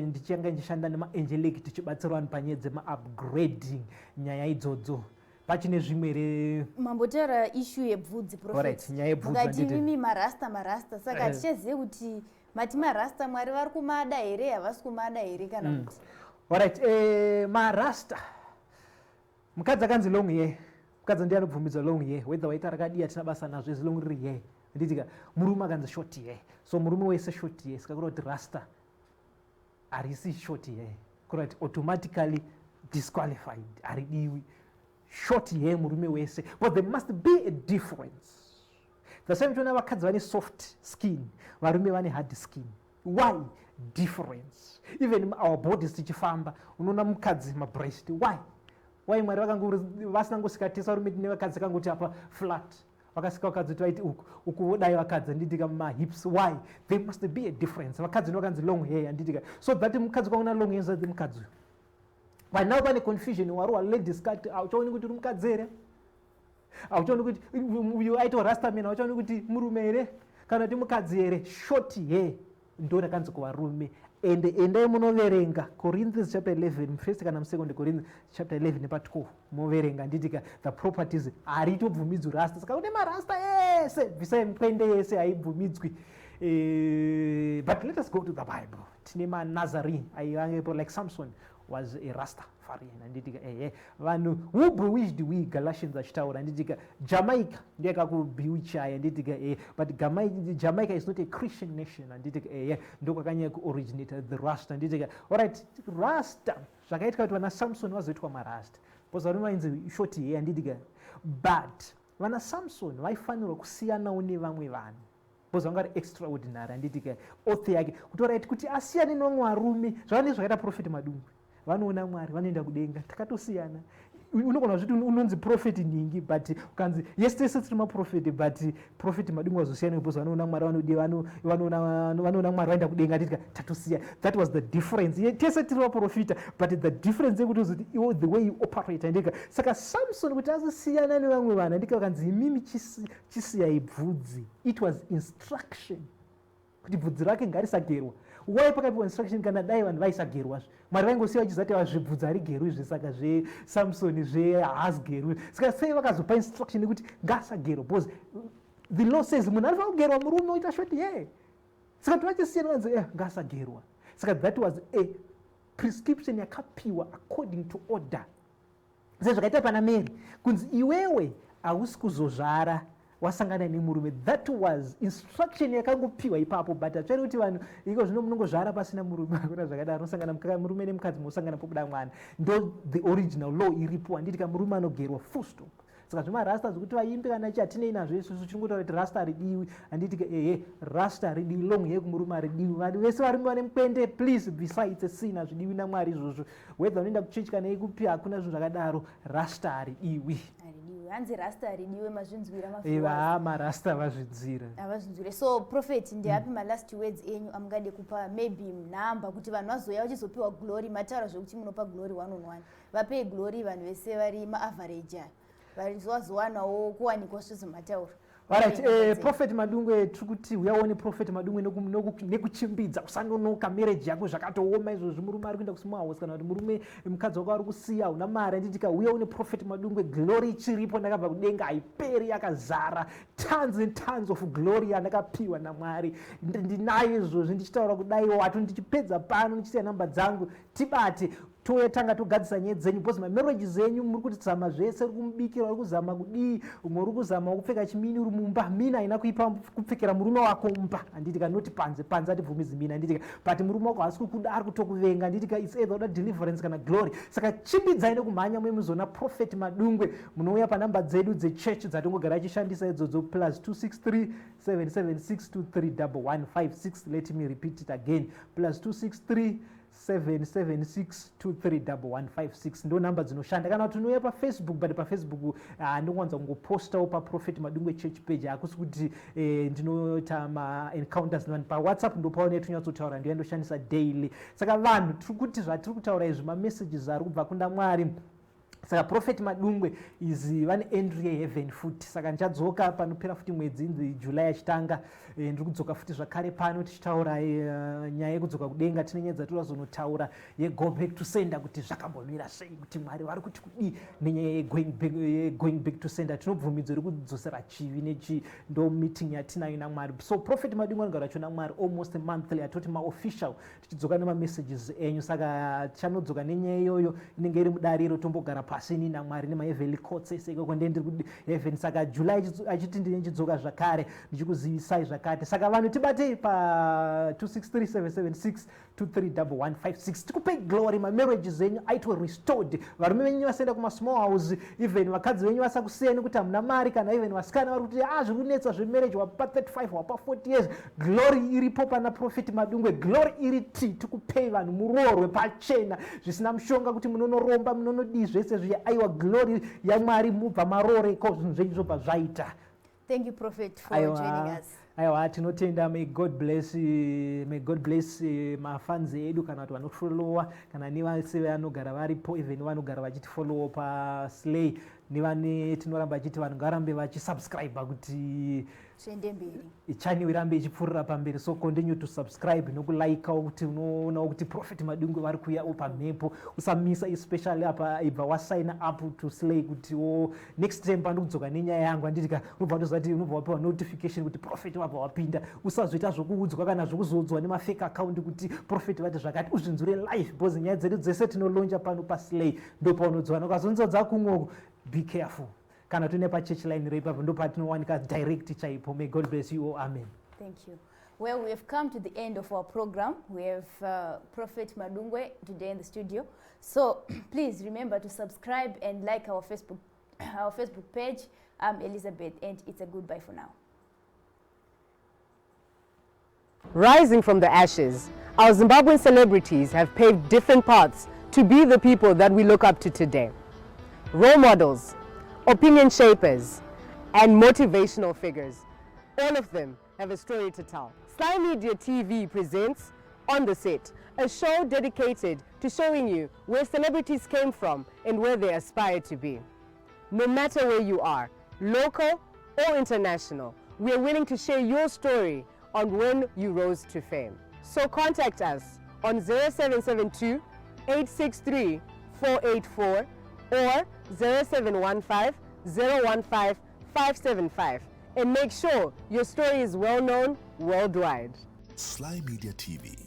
ndichanga ndichishanda nemaangelic tichibatsira vanhu panyaya dzemaupgrading nyaya idzodzo pachine zvimwe mambotaura issue yebvudzi prophet nyaya yebvudzi ngati mimi marasta saka tichazive kuti mati marasta Mwari vari kumada here havasi kumada here kana kuti alright marasta mukadzi akanzi long hair mukadzi ndiye anobvumidzwa long hair whether waita rakadii hatina basa nazvo as long riri hair nditika murume akanzi short hair so murume wese short hair saka kureva kuti rasta harisi short hair kureva kuti automatically disqualified haridiwi short hair murume wese but there must be a difference the same tona vakadzi vane soft skin varume vane hard skin why difference even our bodies tichifamba unoona mukadzi mabreast why Mwari vasinangosikatisa varume tine vakadzi kangoti apa flat vakasika vakadzi twaiti uku dai vakadzi handitika mahips why there must be a difference vakadzi novakanzi long hair handitika so that mukadzi kwauna long hair zati mukadzi but now pane confusion waruwa ladies cut auchaoni kuti uri mukadzi here auchaoni kuti uyu aita rastaman auchaoni kuti murume here kana kuti mukadzi here short hair ndo rakanzi kuvarume ende endai munoverenga Corinthians chapter 11 first kana second Corinthians chapter 11 nepa12 moverenga nditika the properties haritobvumidzwi rasta saka une marasta ese bvisai mupende yese haibvumidzwi but let us go to the Bible tine manazarene aivangepo like Samson was a Rastafarian handitika vanhu who bewitched we Galatians achitaura handitika Jamaica ndiye kakubewitchaya handitika but Jamaica is not a Christian nation handitika ndokwakanyanya kuoriginate the Rasta handitika alright Rasta zvakaitika kuti vana Samson vazoitwa marasta because varume vainzi short hair handitika but vana Samson vaifanirwa kusiyanawo nevamwe vanhu because vanga vari extraordinary. Handiti ke oath yake kutora kuti asiyane nevamwe varume zvava zvakaita Prophet Madungwe. Vanoona Mwari, vanoenda kudenga, takatosiyana. Unogona kuzviti unonzi prophet ningi, but ukanzi yes tese tiri maprofeti, but Prophet Madungwe wazosiyana because vanoona Mwari, vanoona Mwari vaenda kudenga, titika tatosiya. That was the difference. Tese tiri maprofita, but the difference yekuti uzoti the way you operate. Ndika saka Samson kuti azosiyana nevamwe vanhu, ndika ukanzi imimi chisiyai bvudzi. It was instruction kuti bvudzi rake ngarisagerwa. Why pakapiwa instruction kana dai vanhu vaisagerwa? Mwari vaingosiya vachizati zvibvudzi harigerwi izvi, saka zveSamsoni zvehazigerwi. Saka sei vakazopa instruction yekuti ngaasagerwa? Because the law says munhu anofanira kugerwa murume oita shoti ye. Saka tivachisiyana vanzi ngaasagerwa. Saka that was a prescription yakapiwa according to order. Saka zvakaita pana Mary kunzi iwewe hausi kuzozvara wasangana nemurume. That was instruction yakangopiwa ipapo, but atsvere kuti vanhu iko zvino munongozvara pasina murume akuna zvakadaro, unosangana murume nemukadzi munosangana pobuda mwana. Ndo the original law iripo. Handiti ka murume anogerwa full stop. Saka zvemarasta zvokuti vaimbe kana chatinei nazvo isusu chingotaura kuti rasta haridiwi. Handiti ke rasta haridiwi, long hair kumurume haridiwi. Vanhu vese varume vane mukwende, please, besides a sin hazvidiwi naMwari izvozvo. Whether unoenda kuchechi kana ikupi hakuna zvinhu zvakadaro, rasta haridiwi. Hanzi rasta haridiwe mazvinzwira mafuwa. Marasta vazvidzira. Avazvinzwire. So prophet ndeapi ma last words enyu amungade kupa, maybe number kuti vanhu vazoya vachizopiwa glory, mataura zvokuti munopa glory 1 on 1. Vape glory vanhu vese vari ma average. Varizowanawo kuwanikwa zvose mataura. Alright, Prophet Madungwe tiri kuti uyaone Prophet Madungwe nekuchimbidza, usanonoka marriage yako zvakatooma izvozvo, murume ari kuenda kusimuhouse kana kuti murume mukadzi wako ari kusiya una mari. Handitika uyaone Prophet Madungwe, glory ichiripo, ndakabva kudenga haiperi, yakazara tons and tons of glory yandakapiwa naMwari. Ndinayo izvozvo, ndichitaura kudaiwo hatu ndichipedza pano ndichisiya namba dzangu, tibate totanga togadzisa nyaya dzenyu, because mamarriage zenyu muri kuti zama zvese, uri kumubikira, uri kuzama kudii, umwe uri kuzama kupfeka chimini uri mumba, mina haina kuipa kupfekera murume wako mumba. Handitika noti panze atibvumizi mina. Handitika but murume wako hasi kukuda, ari kutokuvenga. Handitika it's either uda deliverance kana glory. Saka chimbidzai nekumhanya muzona Prophet Madungwe. Munouya panamba dzedu dzechurch dzatongogara achishandisa idzodzo, +263 776 231156. Let me repeat it again, +263 776 231156 ndo namba dzinoshanda. Kana kuti unouya paFacebook, but paFacebook ndinowanza kungopostawo paProphet Madungwe church page, hakusi kuti ndinoita ma-encounters nevanhu. PaWhatsApp ndo paone tonyatsotaura, ndiyo ndoshandisa daily. Saka vanhu tiri kuti zvatiri kutaura izvi mamessages ari kubva kunda Mwari. Saka Prophet Madungwe vane entry yeheaven futi. Saka ndichadzoka panopera futi mwedzi July achitanga, ndiri kudzoka futi zvakare pano tichitaura nyaya yekudzoka kudenga. Tine nyaya dzatiri kuzonotaura go back to sender, kuti zvakambomira sei, kuti Mwari vari kuti kudii nenyaya going back to sender. Tinobvumidzo iri kudzosera chivi nechi, ndo meeting yatinayo naMwari. So Prophet Madungwe anogara nacho naMwari almost monthly, atoti maofficial, tichidzoka nemamessages enyu. Saka chanodzoka nenyaya iyoyo inenge iri mudariro, tombogara pasini naMwari nemaheavenly courts ese ikoko ndendiri kuheaven. Saka July achiti ndine ndidzoka zvakare ndichikuzivisai zvakati. Saka vanhu tibatei pa 263 776 231156. Tikupe glory, mamarriages enyu aitwe restored. Varume venyu vasaenda kumasmall house, even vakadzi venyu vasakusiyeni kuti hamuna mari, kana even vasikana vari kuti zviri kunetsa zvemarriage, wapa 35 wapa 40 years. Glory iripo pana Prophet Madungwe, glory iriti. Tikupei vanhu muroorwe pachena, zvisina mushonga kuti munonoromba munonodii zvese zviya. Aiwa glory yaMwari mubva marooreko, zvinhu zvenyu zvobva zvaita. Thank you Prophet for joining us. Aiwa, tinotenda. May God bless mafans edu, kana kuti vanofollowa, kana nevase vanogara varipo, even vanogara vachitifollowa paSly, nevane tinoramba achiti vanhu ngarambe vachisubscribe kuti tiende mberi, channel irambe ichipfuurira pamberi. So continue to subscribe nokulikeawo kuti unoonawo kuti Prophet Madungwe vari kuuyawo pamhepo. Usamisa especially apa ibva wasign up to Sly, kuti next time pandikudzoka nenyaya yangu, handitika unobva watozati unobva wapiwa notification kuti Prophet wabva wapinda. Usazoita zvokuudzwa kana zvokuzoudzwa nemafake account kuti Prophet vati zvakati, uzvinzwire live, because nyaya dzedu dzese tinolonja pano paSly, ndo paunodzwana. Ukazonzodza kumwoko, be careful. Kana tune pachurch line ipapo ndo patinowanika direct chaipo. May God bless you all. Amen. Thank you. Well, we have come to the end of our program. We have Prophet Madungwe today in the studio. So please remember to subscribe and like our Facebook our Facebook page. I'm Elizabeth, and it's a goodbye for now. Rising from the ashes, our Zimbabwean celebrities have paved different paths to be the people that we look up to today. Role models, opinion shapers, and motivational figures. All of them have a story to tell. Sly Media TV presents On the Set, a show dedicated to showing you where celebrities came from and where they aspire to be. No matter where you are, local or international, we are willing to share your story on when you rose to fame. So contact us on 0772 863 484 or 0715 015 575 and make sure your story is well known worldwide. Sly Media TV,